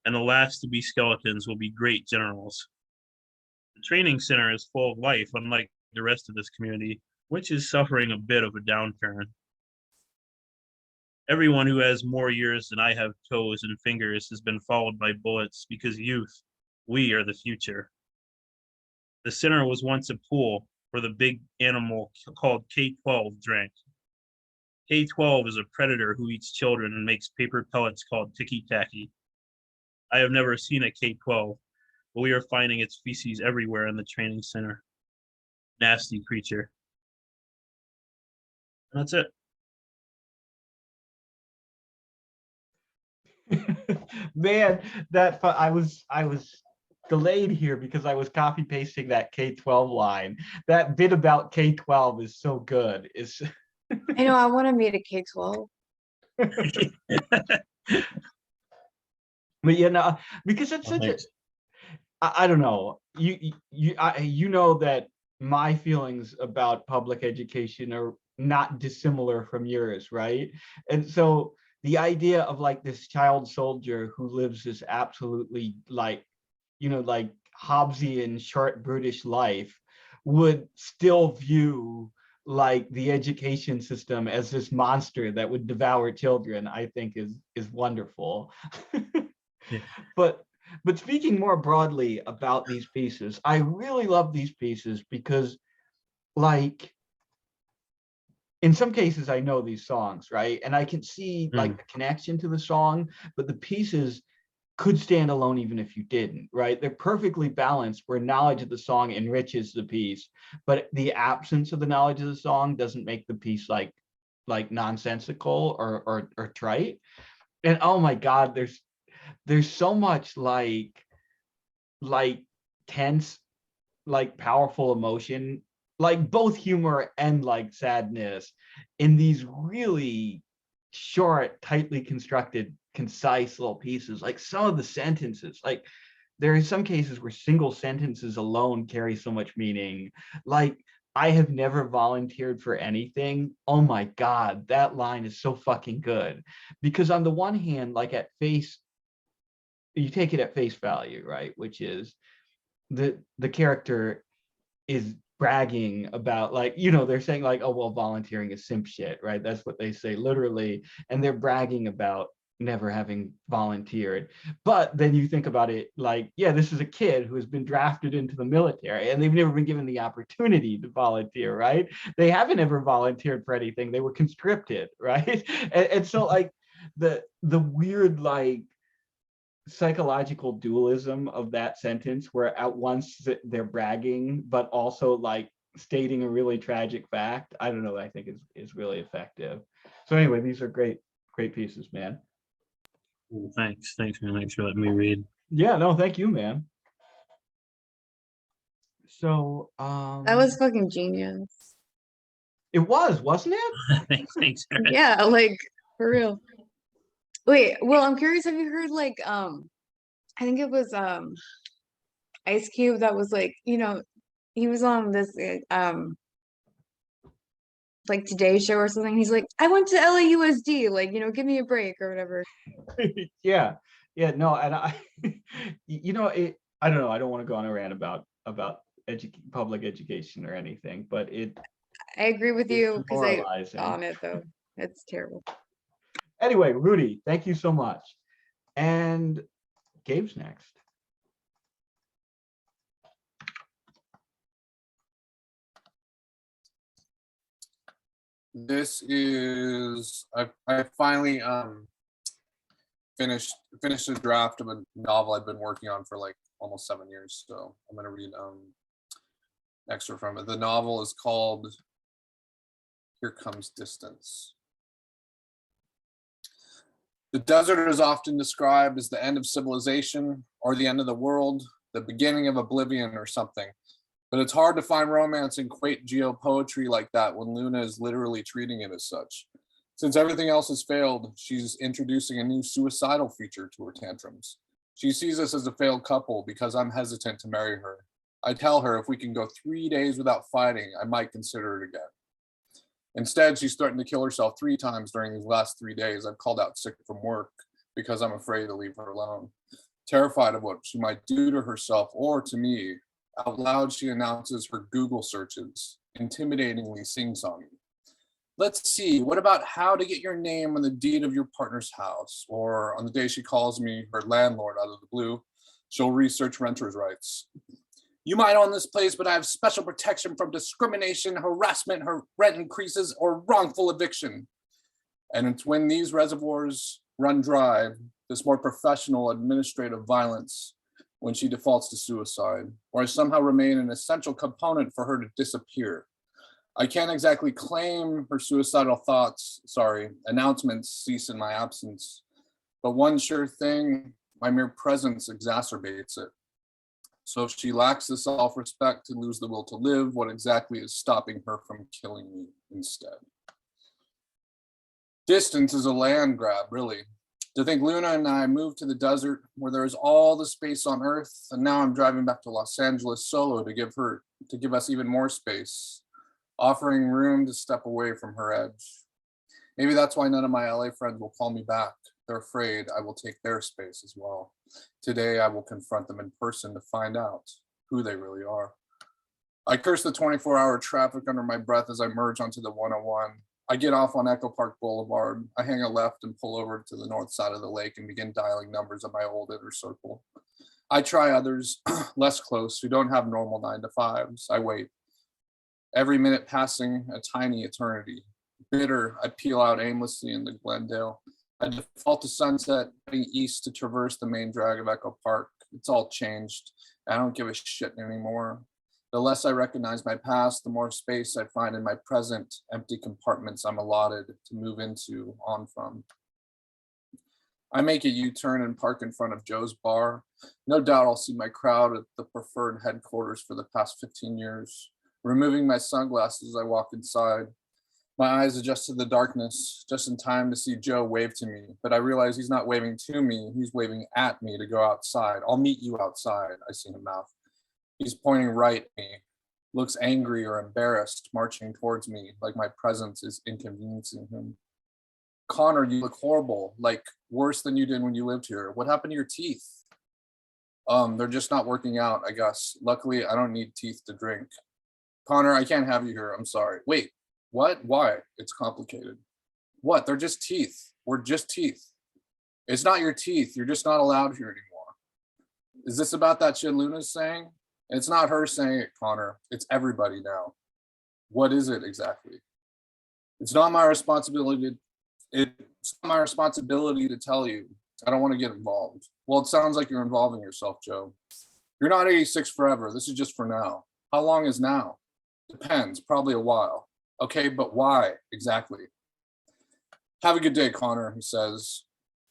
and the last to be skeletons will be great generals. The training center is full of life, unlike the rest of this community, which is suffering a bit of a downturn. Everyone who has more years than I have toes and fingers has been followed by bullets because youth, we are the future. The center was once a pool where the big animal called K-12 drank. K-12 is a predator who eats children and makes paper pellets called ticky-tacky. I have never seen a K-12, but we are finding its feces everywhere in the training center. Nasty creature. And that's it. Man, I was delayed here because I was copy pasting that K-12 line. That bit about K-12 is so good. It's I know, I want to meet a K-12. but because it's such a, I don't know. You know that my feelings about public education are not dissimilar from yours, right? And so the idea of like this child soldier who lives this absolutely like, like Hobbesian short brutish life would still view like the education system as this monster that would devour children, I think is wonderful. Yeah. But speaking more broadly about these pieces, I really love these pieces because, like, in some cases, I know these songs, right? And I can see like the connection to the song, but the pieces could stand alone even if you didn't, right? They're perfectly balanced where knowledge of the song enriches the piece, but the absence of the knowledge of the song doesn't make the piece like nonsensical or trite. And oh my God, there's so much like tense, like powerful emotion, like both humor and like sadness in these really short, tightly constructed, concise little pieces. Like some of the sentences, like there are some cases where single sentences alone carry so much meaning. Like, I have never volunteered for anything. Oh my God, that line is so fucking good. Because on the one hand, like you take it at face value, right? Which is the character is bragging about like, they're saying like, oh, well, volunteering is simp shit, right? That's what they say literally. And they're bragging about never having volunteered. But then you think about it like, yeah, this is a kid who has been drafted into the military and they've never been given the opportunity to volunteer, right? They haven't ever volunteered for anything. They were conscripted, right? And so like the weird like psychological dualism of that sentence where at once they're bragging but also like stating a really tragic fact, I don't know, I think is really effective. So anyway, these are great pieces, man. Ooh, thanks man, thanks for letting me read. Yeah, no, thank you, man. So That was fucking genius. it wasn't it? Thanks Aaron. Yeah, like for real. Wait, well, I'm curious, have you heard like I think it was Ice Cube that was like, he was on this like Today Show or something. He's like, I went to LAUSD, like, give me a break or whatever. yeah no, and I I don't know, I don't want to go on a rant about public education or anything, but I agree with you because I demoralizing. on it though. It's terrible. Anyway, Rudy, thank you so much. And Gabe's next. This is I finally finished a draft of a novel I've been working on for like almost 7 years. So I'm gonna read extra from it. The novel is called Here Comes Distance. The desert is often described as the end of civilization or the end of the world, the beginning of oblivion or something. But it's hard to find romance in quaint geopoetry like that when Luna is literally treating it as such. Since everything else has failed, she's introducing a new suicidal feature to her tantrums. She sees us as a failed couple because I'm hesitant to marry her. I tell her if we can go 3 days without fighting, I might consider it again. Instead, she's threatened to kill herself 3 times during these last 3 days. I've called out sick from work because I'm afraid to leave her alone. Terrified of what she might do to herself or to me, out loud she announces her Google searches, intimidatingly sing-songy. Let's see, what about how to get your name on the deed of your partner's house? Or on the day she calls me her landlord out of the blue, she'll research renters' rights. You might own this place, but I have special protection from discrimination, harassment, her rent increases, or wrongful eviction. And it's when these reservoirs run dry, this more professional administrative violence, when she defaults to suicide, or I somehow remain an essential component for her to disappear. I can't exactly claim her suicidal announcements cease in my absence, but one sure thing, my mere presence exacerbates it. So if she lacks the self-respect to lose the will to live, what exactly is stopping her from killing me instead? Distance is a land grab, really. To think Luna and I moved to the desert where there is all the space on Earth, and now I'm driving back to Los Angeles solo to give us even more space, offering room to step away from her edge. Maybe that's why none of my LA friends will call me back. They're afraid I will take their space as well. Today I will confront them in person to find out who they really are. I curse the 24-hour traffic under my breath as I merge onto the 101. I get off on Echo Park Boulevard. I hang a left and pull over to the north side of the lake and begin dialing numbers of my old inner circle. I try others less close who don't have normal 9-to-5s. I wait. Every minute passing a tiny eternity. Bitter, I peel out aimlessly into Glendale. I default to Sunset, heading east to traverse the main drag of Echo Park. It's all changed. I don't give a shit anymore. The less I recognize my past, the more space I find in my present, empty compartments I'm allotted to move into on from. I make a U-turn and park in front of Joe's Bar. No doubt I'll see my crowd at the preferred headquarters for the past 15 years. Removing my sunglasses, I walk inside. My eyes adjust to the darkness, just in time to see Joe wave to me, but I realize he's not waving to me, he's waving at me to go outside. I'll meet you outside, I see him mouth. He's pointing right at me, looks angry or embarrassed, marching towards me like my presence is inconveniencing him. Connor, you look horrible, like worse than you did when you lived here. What happened to your teeth? They're just not working out, I guess. Luckily, I don't need teeth to drink. Connor, I can't have you here, I'm sorry. Wait, what? Why? It's complicated. What? They're just teeth. We're just teeth. It's not your teeth, you're just not allowed here anymore. Is this about that shit Luna's saying? It's not her saying it, Connor. It's everybody now. What is it exactly? It's not my responsibility. It's not my responsibility to tell you. I don't want to get involved. Well, it sounds like you're involving yourself, Joe. You're not 86 forever. This is just for now. How long is now? Depends. Probably a while. Okay, but why exactly? Have a good day, Connor, he says.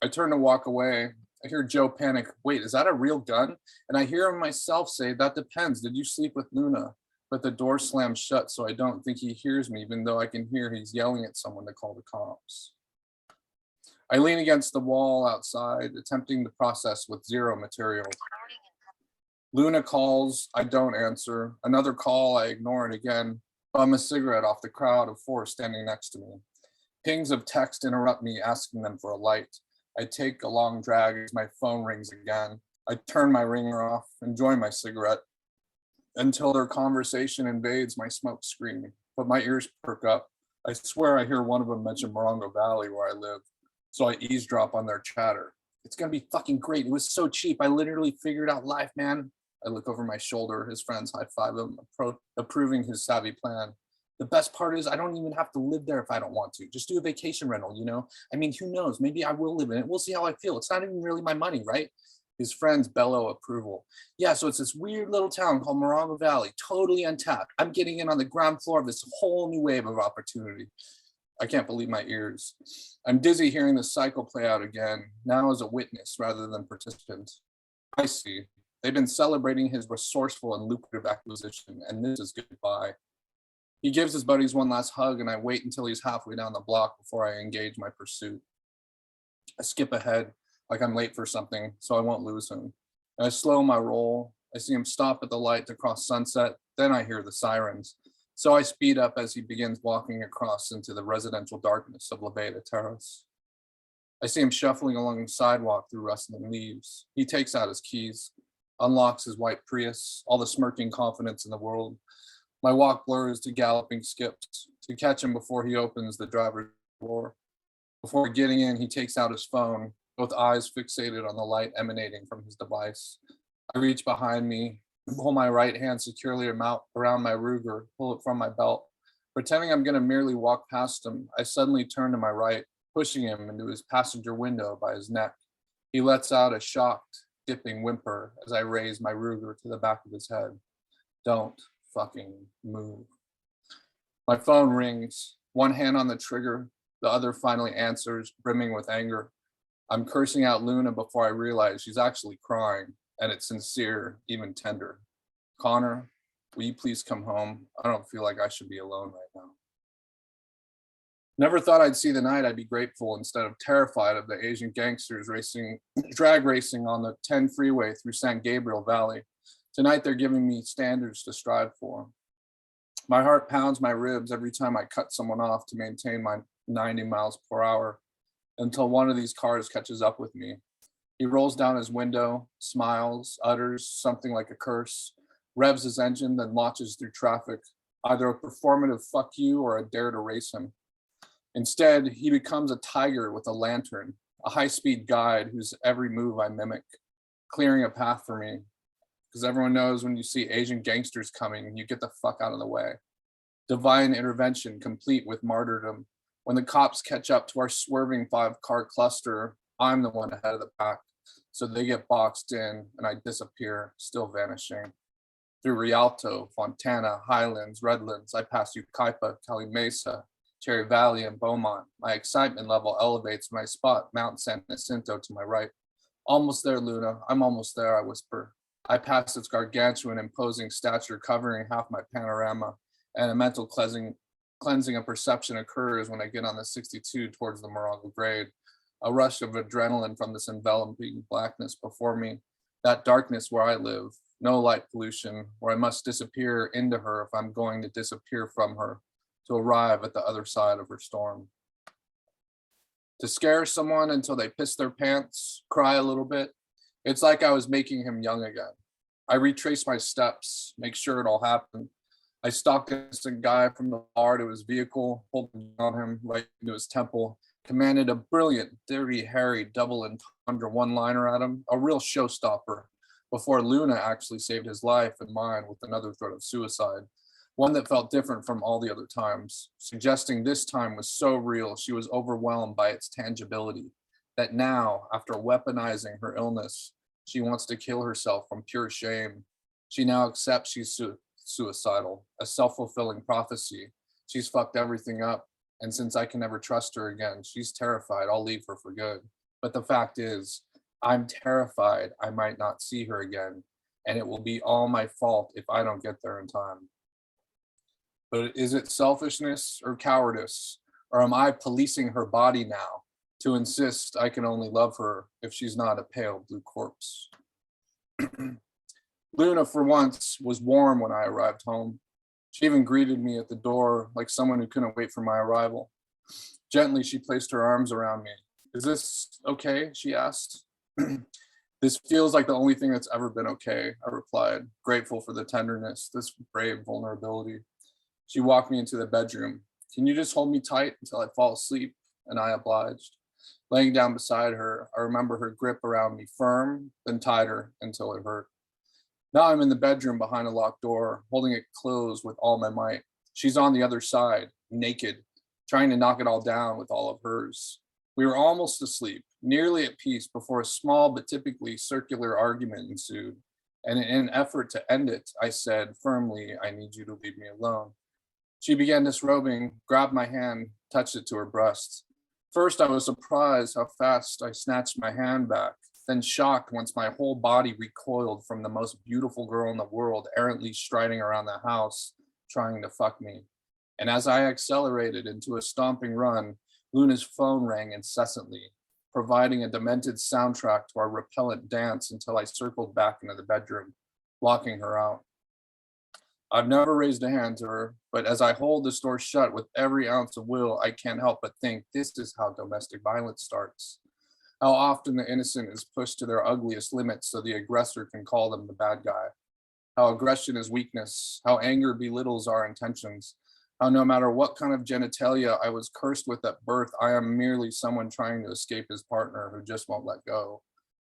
I turn to walk away. I hear Joe panic. Wait, is that a real gun? And I hear myself say, that depends. Did you sleep with Luna? But the door slams shut, so I don't think he hears me, even though I can hear he's yelling at someone to call the cops. I lean against the wall outside, attempting to process with zero material. Luna calls, I don't answer. Another call, I ignore it again. Bum a cigarette off the crowd of 4 standing next to me. Pings of text interrupt me, asking them for a light. I take a long drag as my phone rings again. I turn my ringer off, enjoy my cigarette, until their conversation invades my smoke screen, but my ears perk up. I swear I hear one of them mention Morongo Valley where I live, so I eavesdrop on their chatter. It's gonna be fucking great. It was so cheap. I literally figured out life, man. I look over my shoulder. His friends high-five him, approving his savvy plan. The best part is I don't even have to live there if I don't want to. Just do a vacation rental, you know? I mean, who knows? Maybe I will live in it. We'll see how I feel. It's not even really my money, right? His friends bellow approval. Yeah, so it's this weird little town called Morongo Valley, totally untapped. I'm getting in on the ground floor of this whole new wave of opportunity. I can't believe my ears. I'm dizzy hearing the cycle play out again, now as a witness rather than participant. I see. They've been celebrating his resourceful and lucrative acquisition, and this is goodbye. He gives his buddies one last hug, and I wait until he's halfway down the block before I engage my pursuit. I skip ahead, like I'm late for something, so I won't lose him. And I slow my roll. I see him stop at the light to cross Sunset, then I hear the sirens. So I speed up as he begins walking across into the residential darkness of La Veta Terrace. I see him shuffling along the sidewalk through rustling leaves. He takes out his keys, unlocks his white Prius, all the smirking confidence in the world. My walk blurs to galloping skips to catch him before he opens the driver's door. Before getting in, he takes out his phone, both eyes fixated on the light emanating from his device. I reach behind me, pull my right hand securely around my Ruger, pull it from my belt. Pretending I'm gonna merely walk past him, I suddenly turn to my right, pushing him into his passenger window by his neck. He lets out a shocked, dipping whimper as I raise my Ruger to the back of his head. Don't fucking move. My phone rings, one hand on the trigger, the other finally answers, brimming with anger. I'm cursing out Luna before I realize she's actually crying, and it's sincere, even tender. Connor, will you please come home? I don't feel like I should be alone right now. Never thought I'd see the night I'd be grateful instead of terrified of the Asian gangsters drag racing on the 10 freeway through San Gabriel Valley. Tonight they're giving me standards to strive for. My heart pounds my ribs every time I cut someone off to maintain my 90 miles per hour until one of these cars catches up with me. He rolls down his window, smiles, utters something like a curse, revs his engine, then launches through traffic, either a performative fuck you or a dare to race him. Instead, he becomes a tiger with a lantern, a high-speed guide whose every move I mimic, clearing a path for me. Because everyone knows when you see Asian gangsters coming, you get the fuck out of the way. Divine intervention complete with martyrdom. When the cops catch up to our swerving 5-car cluster, I'm the one ahead of the pack. So they get boxed in and I disappear, still vanishing. Through Rialto, Fontana, Highlands, Redlands, I pass Yucaipa, Cali Mesa, Cherry Valley, and Beaumont. My excitement level elevates when I spot Mount San Jacinto to my right. Almost there, Luna. I'm almost there, I whisper. I pass its gargantuan, imposing stature covering half my panorama, and a mental cleansing of perception occurs when I get on the 62 towards the Morongo grade. A rush of adrenaline from this enveloping blackness before me. That darkness where I live. No light pollution, where I must disappear into her if I'm going to disappear from her, to arrive at the other side of her storm. To scare someone until they piss their pants, cry a little bit, it's like I was making him young again. I retrace my steps, make sure it all happened. I stalked this guy from the bar to his vehicle, pulled on him right into his temple, commanded a brilliant, dirty Harry double entendre one-liner at him, a real showstopper, before Luna actually saved his life and mine with another threat of suicide. One that felt different from all the other times, suggesting this time was so real she was overwhelmed by its tangibility, that now, after weaponizing her illness, she wants to kill herself from pure shame. She now accepts she's suicidal, a self-fulfilling prophecy. She's fucked everything up, and since I can never trust her again, she's terrified I'll leave her for good. But the fact is, I'm terrified I might not see her again, and it will be all my fault if I don't get there in time. But is it selfishness or cowardice? Or am I policing her body now to insist I can only love her if she's not a pale blue corpse? Luna, for once, was warm when I arrived home. She even greeted me at the door like someone who couldn't wait for my arrival. Gently, she placed her arms around me. Is this okay? She asked. This feels like the only thing that's ever been okay, I replied, grateful for the tenderness, this brave vulnerability. She walked me into the bedroom. Can you just hold me tight until I fall asleep? And I obliged. Laying down beside her, I remember her grip around me firm, then tighter until it hurt. Now I'm in the bedroom behind a locked door, holding it closed with all my might. She's on the other side, naked, trying to knock it all down with all of hers. We were almost asleep, nearly at peace, before a small but typically circular argument ensued. And in an effort to end it, I said firmly, I need you to leave me alone. She began disrobing, grabbed my hand, touched it to her breast. First, I was surprised how fast I snatched my hand back, then shocked once my whole body recoiled from the most beautiful girl in the world errantly striding around the house, trying to fuck me. And as I accelerated into a stomping run, Luna's phone rang incessantly, providing a demented soundtrack to our repellent dance until I circled back into the bedroom, locking her out. I've never raised a hand to her, but as I hold this door shut with every ounce of will, I can't help but think this is how domestic violence starts. How often the innocent is pushed to their ugliest limits so the aggressor can call them the bad guy. How aggression is weakness, how anger belittles our intentions, how no matter what kind of genitalia I was cursed with at birth, I am merely someone trying to escape his partner who just won't let go.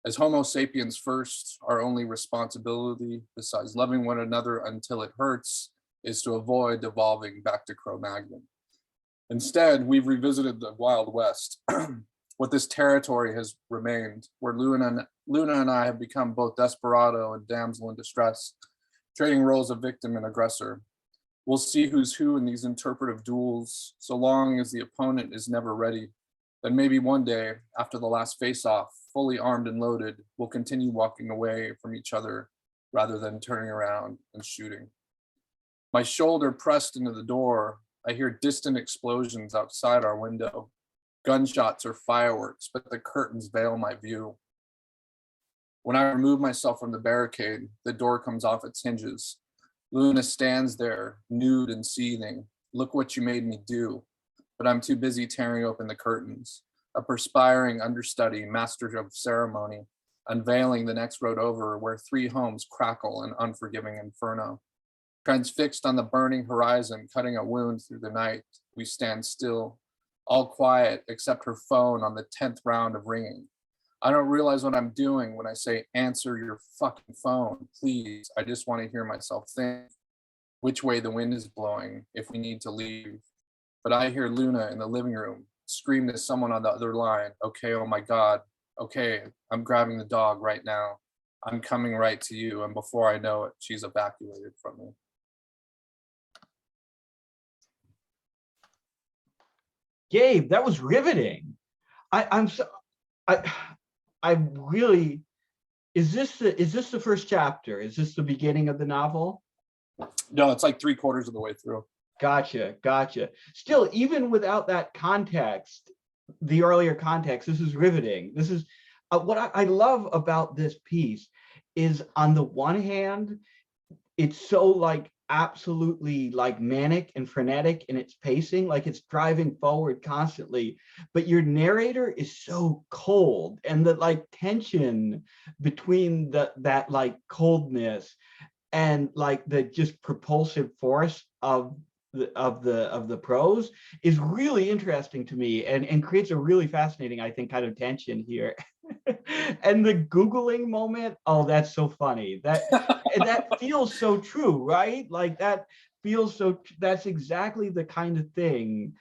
As Homo sapiens first, our only responsibility, besides loving one another until it hurts, is to avoid devolving back to Cro-Magnon. Instead, we've revisited the Wild West. What this territory has remained, where Luna and I have become both desperado and damsel in distress, trading roles of victim and aggressor. We'll see who's who in these interpretive duels, so long as the opponent is never ready. Then maybe one day, after the last face-off, fully armed and loaded, we'll continue walking away from each other rather than turning around and shooting. My shoulder pressed into the door I hear distant explosions outside our window. Gunshots or fireworks, but the curtains veil my view. When I remove myself from the barricade, the door comes off its hinges. Luna stands there, nude and seething. Look what you made me do. But I'm too busy tearing open the curtains. A perspiring understudy, master of ceremony, unveiling the next road over where 3 homes crackle in unforgiving inferno. Transfixed on the burning horizon, cutting a wound through the night, we stand still, all quiet except her phone on the 10th round of ringing. I don't realize what I'm doing when I say, answer your fucking phone, please. I just want to hear myself think which way the wind is blowing, if we need to leave. But I hear Luna in the living room scream to someone on the other line, okay, oh my God, okay, I'm grabbing the dog right now. I'm coming right to you. And before I know it, she's evacuated from me. Gabe, that was riveting. I really, is this the first chapter? Is this the beginning of the novel? No, it's like 3/4 of the way through. Gotcha. Still, even without that context, the earlier context, this is riveting. This is what I love about this piece is, on the one hand, it's so like absolutely like manic and frenetic in its pacing, like it's driving forward constantly, but your narrator is so cold, and the like tension between that like coldness and like the just propulsive force of the prose is really interesting to me, and creates a really fascinating, I think, kind of tension here. And the Googling moment, oh, that's so funny. That feels so true, right? Like that feels so, that's exactly the kind of thing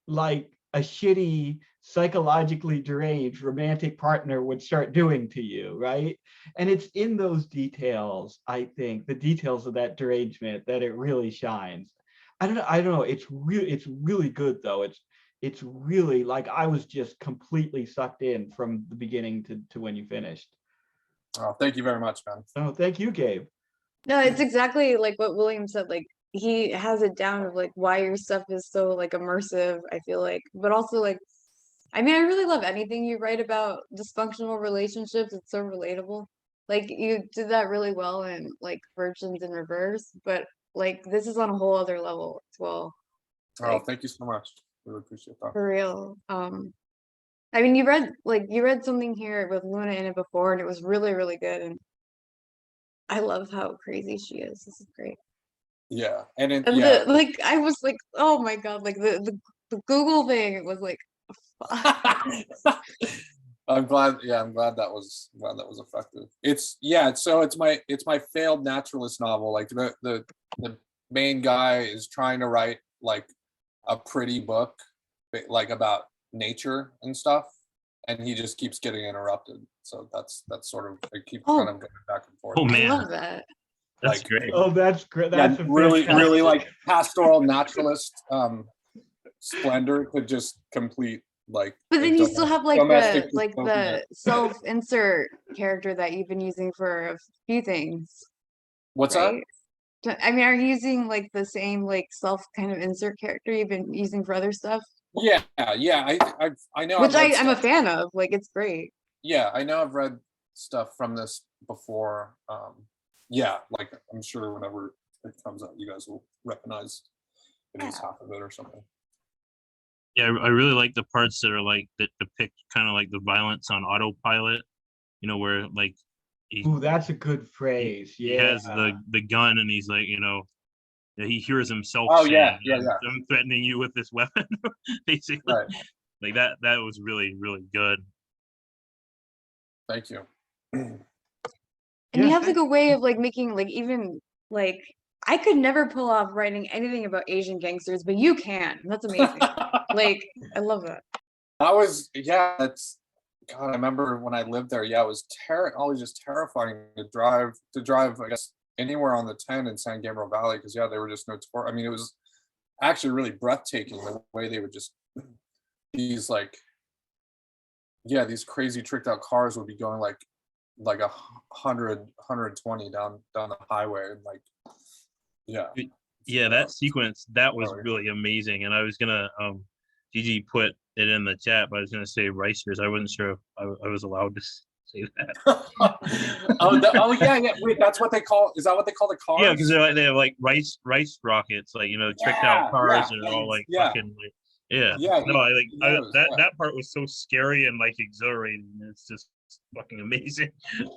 like a shitty, psychologically deranged romantic partner would start doing to you, right? And it's in those details, I think, the details of that derangement, that it really shines. I don't know. It's really good though. It's really like, I was just completely sucked in from the beginning to when you finished. Oh, thank you very much, man. Oh, thank you, Gabe. No, it's exactly like what William said. Like he has it down of like why your stuff is so like immersive, I feel like, but also like, I mean, I really love anything you write about dysfunctional relationships. It's so relatable. Like you did that really well in like Virgins in Reverse, but like this is on a whole other level as well. Oh, Like, thank you so much. Really appreciate that. for real. I mean, you read something here with Luna in it before, and it was really, really good. And I love how crazy she is. This is great. Yeah, and it, And yeah. like I was like, oh my God, like the Google thing was like, I'm glad that was effective. It's my failed naturalist novel. Like the main guy is trying to write like a pretty book like about nature and stuff, and he just keeps getting interrupted. So that's sort of, it keeps kind of going back and forth. Oh I man, love that. that's like, great. Oh, that's great. Yeah, That's a really fantastic- like pastoral naturalist splendor could just complete like. But a then you still have like domestic the dystopia. self-insert character that you've been using for a few things, What's that? right? I mean, are you using like the same like self kind of insert character you've been using for other stuff? Yeah. I know. Which I've read I'm a stuff- fan of. Like it's great. Yeah, I know I've read stuff from this before. Yeah, like I'm sure whenever it comes out, you guys will recognize at least half of it or something. Yeah, I really like the parts that are like that depict kind of like the violence on autopilot. You know, where like Ooh, that's a good phrase. he Yeah. has the gun and he's like, you know, he hears himself Oh, saying, yeah, yeah. I'm threatening you with this weapon, basically. Right. Like that was really, really good. Thank you. And Yeah, you have like a way of like making like even like I could never pull off writing anything about Asian gangsters, but you can. That's amazing. Like I love that. That's God, I remember when I lived there, yeah, it was always just terrifying to drive, I guess, anywhere on the 10 in San Gabriel Valley, because yeah, they were just notorious. I mean, it was actually really breathtaking the way they would just these like, yeah, these crazy tricked out cars would be going like 100, 120 down the highway, and like, yeah. Yeah, that sequence, that was Sorry. really amazing. And I was gonna, Gigi put it in the chat, but I was gonna say ricers. I wasn't sure if I was allowed to say that. Oh yeah, yeah. Wait, that's what they call. Is that what they call the cars? Yeah, because they have like rice rockets, like, you know, tricked out Yeah, cars, yeah, and they're all like yeah. fucking like, yeah. Yeah, No, knows, that yeah. that part was so scary and like exhilarating. It's just fucking amazing. And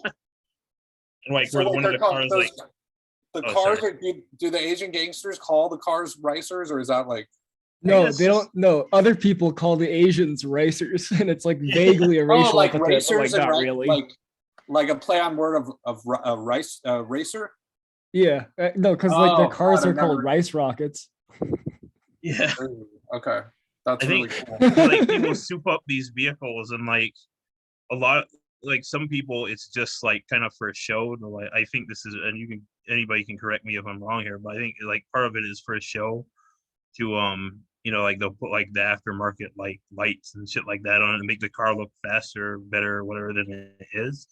like So where wait, one of they're the called cars those, like, the oh, cars sorry. are, do the Asian gangsters call the cars ricers, or is that like No, that's they just- don't. No, other people call the Asians ricers, and it's like vaguely a racial like epithet, but like racers and not really. like a play on word of rice racer? Yeah, no, because like the Oh, cars God, I are called never- rice rockets. Yeah. Ooh, okay, that's I really think cool. like people soup up these vehicles, and like a lot, like some people it's just like kind of for a show. Like, I think this is, and anybody can correct me if I'm wrong here, but I think like part of it is for a show to you know, like they'll put like the aftermarket like lights and shit like that on it and make the car look faster, better, whatever than it is.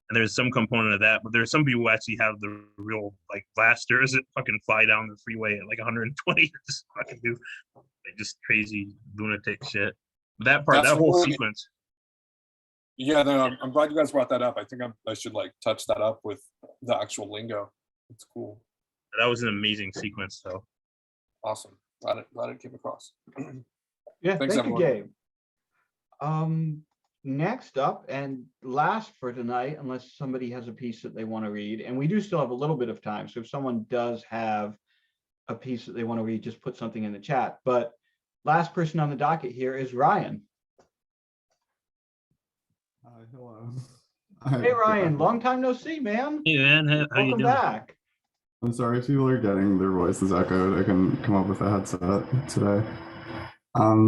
And there's some component of that, but there's some people who actually have the real like blasters that fucking fly down the freeway at like 120, just fucking do like just crazy lunatic shit. That part, That's that whole really- sequence. Yeah, no, I'm glad you guys brought that up. I think I should like touch that up with the actual lingo. It's cool. That was an amazing sequence, though. Awesome. Glad it came across. Yeah, Thanks, thank you, everyone. Gabe. Next up and last for tonight, unless somebody has a piece that they want to read, and we do still have a little bit of time. So if someone does have a piece that they want to read, just put something in the chat. But last person on the docket here is Ryan. Hello. Hey, Ryan, long time no see, man. Hey, man, how you Welcome doing? back. I'm sorry if people are getting their voices echoed. I can come up with a headset today.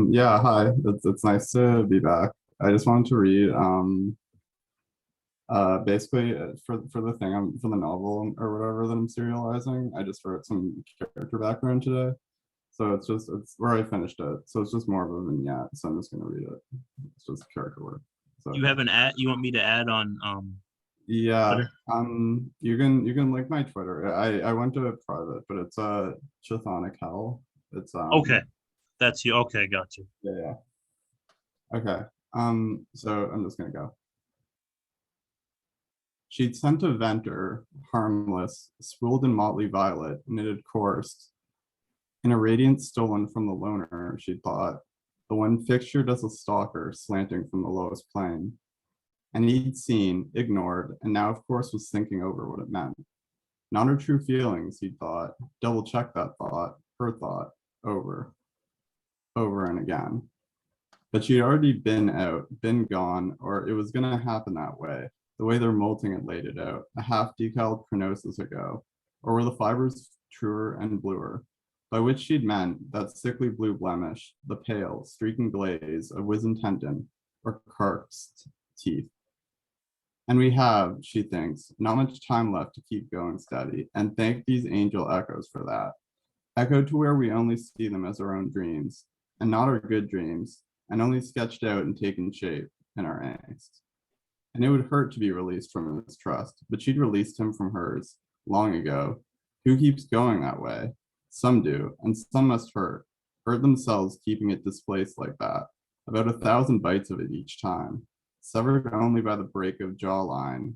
Yeah, hi. It's nice to be back. I just wanted to read basically for the thing for the novel or whatever that I'm serializing. I just wrote some character background today. So it's where I finished it. So it's just more of a vignette. So I'm just gonna read it. It's just character work. So You have an ad? You want me to add on? yeah, Twitter? you can link my Twitter. I went to it private, but it's Chthonic Hell. It's Okay, that's you. Okay, got you. yeah. Okay. So I'm just gonna go. She'd sent a venter, harmless, spooled in motley violet, knitted coarse. In a radiance stolen from the loner, she'd thought, the one fixtured as a stalker slanting from the lowest plane. And he'd seen, ignored, and now of course was thinking over what it meant. Not her true feelings, he'd thought, double check that thought, her thought, over and again. But she'd already been out, been gone, or it was gonna happen that way, the way their molting had laid it out, a half decaled chronosis ago, or were the fibers truer and bluer, by which she'd meant that sickly blue blemish, the pale, streaking glaze of wizened tendon or carped teeth. And we have, she thinks, not much time left to keep going steady, and thank these angel echoes for that. Echoed to where we only see them as our own dreams, and not our good dreams, and only sketched out and taken shape in our angst. And it would hurt to be released from his trust, but she'd released him from hers long ago. Who keeps going that way? Some do, and some must hurt themselves keeping it displaced like that, about 1,000 bites of it each time, severed only by the break of jawline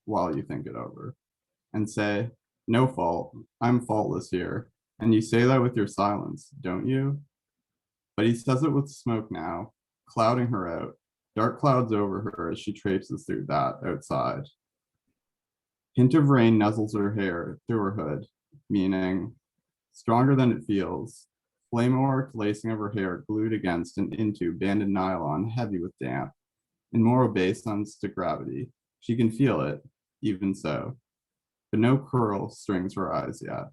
while you think it over. And say, no fault, I'm faultless here. And you say that with your silence, don't you? But he says it with smoke now, clouding her out, dark clouds over her as she traipses through that outside. Hint of rain nuzzles her hair through her hood, meaning stronger than it feels. Flame worked lacing of her hair glued against and into banded nylon, heavy with damp. And more obeisance to gravity. She can feel it, even so. But no curl strings her eyes yet.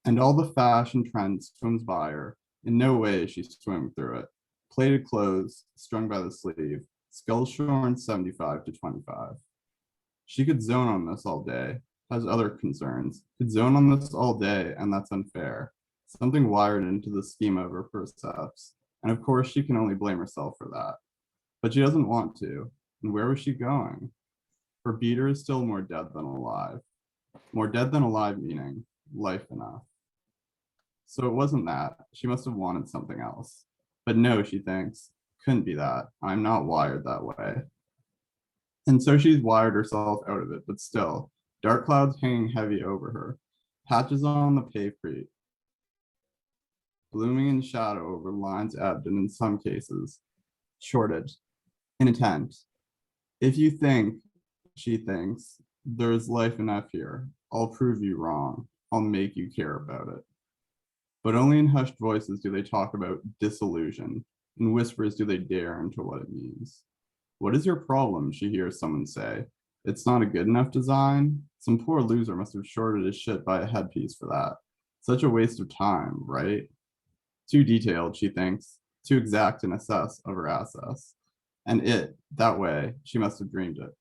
And all the fashion trend swims by her. In no way is she swimming through it. Plaited clothes, strung by the sleeve, skull shorn 75 to 25. She could zone on this all day, has other concerns, could zone on this all day, and that's unfair. Something wired into the schema of her percepts. And of course, she can only blame herself for that. But she doesn't want to. And where was she going? Her beater is still more dead than alive. More dead than alive, meaning life enough. So it wasn't that. She must have wanted something else. But no, she thinks, couldn't be that. I'm not wired that way. And so she's wired herself out of it, but still, dark clouds hanging heavy over her, patches on the pavement, blooming in shadow over lines ebbed, and in some cases, shortage, in intent. If you think, she thinks, there's life enough here, I'll prove you wrong. I'll make you care about it. But only in hushed voices do they talk about disillusion. In whispers do they dare into what it means. What is your problem? She hears someone say. It's not a good enough design. Some poor loser must have shorted his shit by a headpiece for that. Such a waste of time, right? Too detailed, she thinks, too exact in assess of her assets. And it, that way, she must have dreamed it.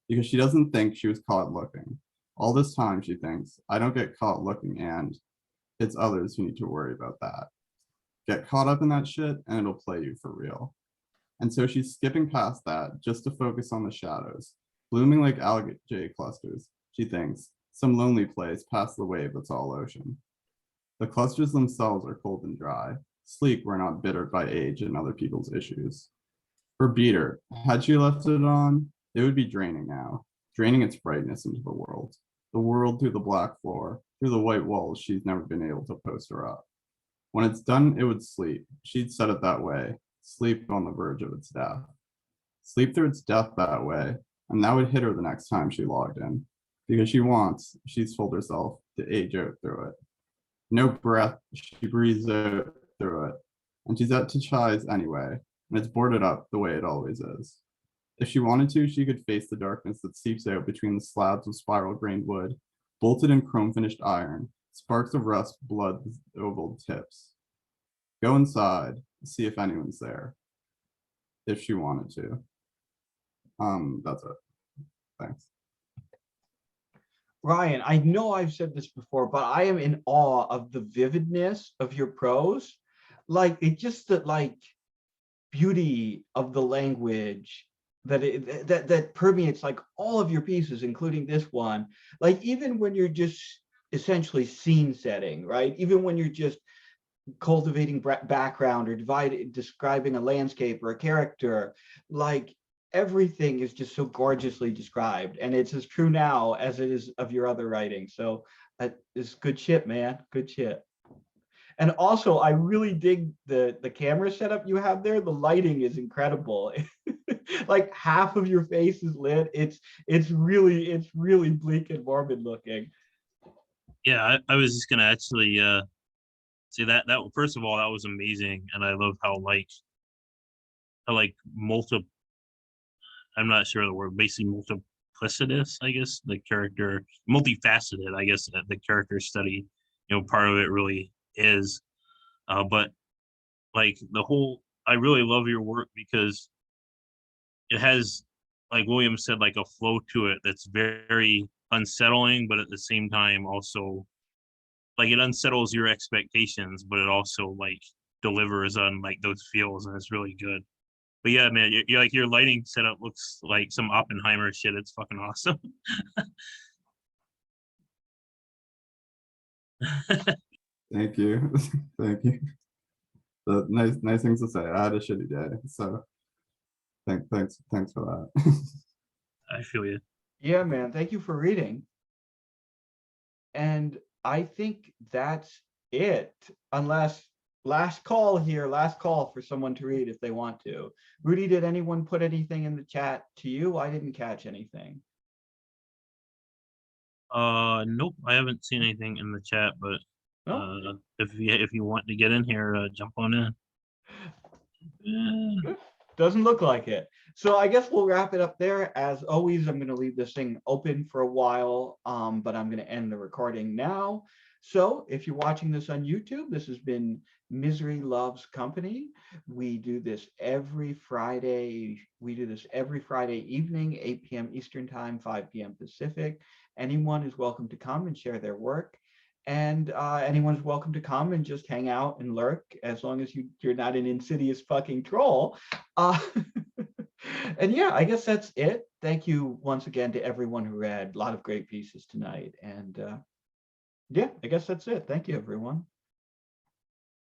Because she doesn't think she was caught looking. All this time, she thinks, I don't get caught looking, and it's others who need to worry about that. Get caught up in that shit and it'll play you for real. And so she's skipping past that just to focus on the shadows, blooming like algae clusters, she thinks, some lonely place past the wave that's all ocean. The clusters themselves are cold and dry, sleek where not bittered by age and other people's issues. Her beater, had she left it on, it would be draining now, draining its brightness into the world through the black floor, through the white walls she's never been able to poster up. When it's done, it would sleep. She'd said it that way, sleep on the verge of its death. Sleep through its death that way, and that would hit her the next time she logged in, because she's told herself, to age out through it. No breath, she breathes out through it, and she's at Tachai's anyway, and it's boarded up the way it always is. If she wanted to, she could face the darkness that seeps out between the slabs of spiral grained wood, bolted in chrome finished iron, sparks of rust blood the oval tips. Go inside, see if anyone's there, if she wanted to. That's it. Thanks. Ryan, I know I've said this before, but I am in awe of the vividness of your prose. Like, it just the like beauty of the language that permeates like all of your pieces, including this one. Like, even when you're just essentially scene setting, right? Even when you're just cultivating background or describing a landscape or a character, like everything is just so gorgeously described, and it's as true now as it is of your other writing. So it's good shit, man. Good shit. And also, I really dig the camera setup you have there. The lighting is incredible. Like half of your face is lit. It's really bleak and morbid looking. Yeah, I was just gonna actually say that first of all, that was amazing, and I love how I'm not sure the word, basically multiplicitous, I guess, the character, multifaceted, I guess, the character study, part of it really is. But like I really love your work because it has, like William said, like a flow to it that's very unsettling, but at the same time also like it unsettles your expectations, but it also like delivers on like those feels, and it's really good. But yeah, man, you're like, your lighting setup looks like some Oppenheimer shit. It's fucking awesome. Thank you. Thank you. Nice things to say. I had a shitty day, so thanks for that. I feel you. Yeah, man. Thank you for reading. And I think that's it, unless last call for someone to read if they want to. Rudy, did anyone put anything in the chat to you? I didn't catch anything. Nope, I haven't seen anything in the chat, but if you want to get in here, jump on in. Good. Doesn't look like it. So I guess we'll wrap it up there. As always, I'm going to leave this thing open for a while, but I'm going to end the everything now. So if you're watching this on YouTube, this has been Misery Loves Company. We do this every Friday. We do this every Friday evening, 8 p.m. Eastern Time, 5 p.m. Pacific. Anyone is welcome to come and share their work. And anyone's welcome to come and just hang out and lurk, as long as you're not an insidious fucking troll. And yeah, I guess that's it. Thank you once again to everyone who read. A lot of great pieces tonight. And Yeah, I guess that's it. Thank you, everyone.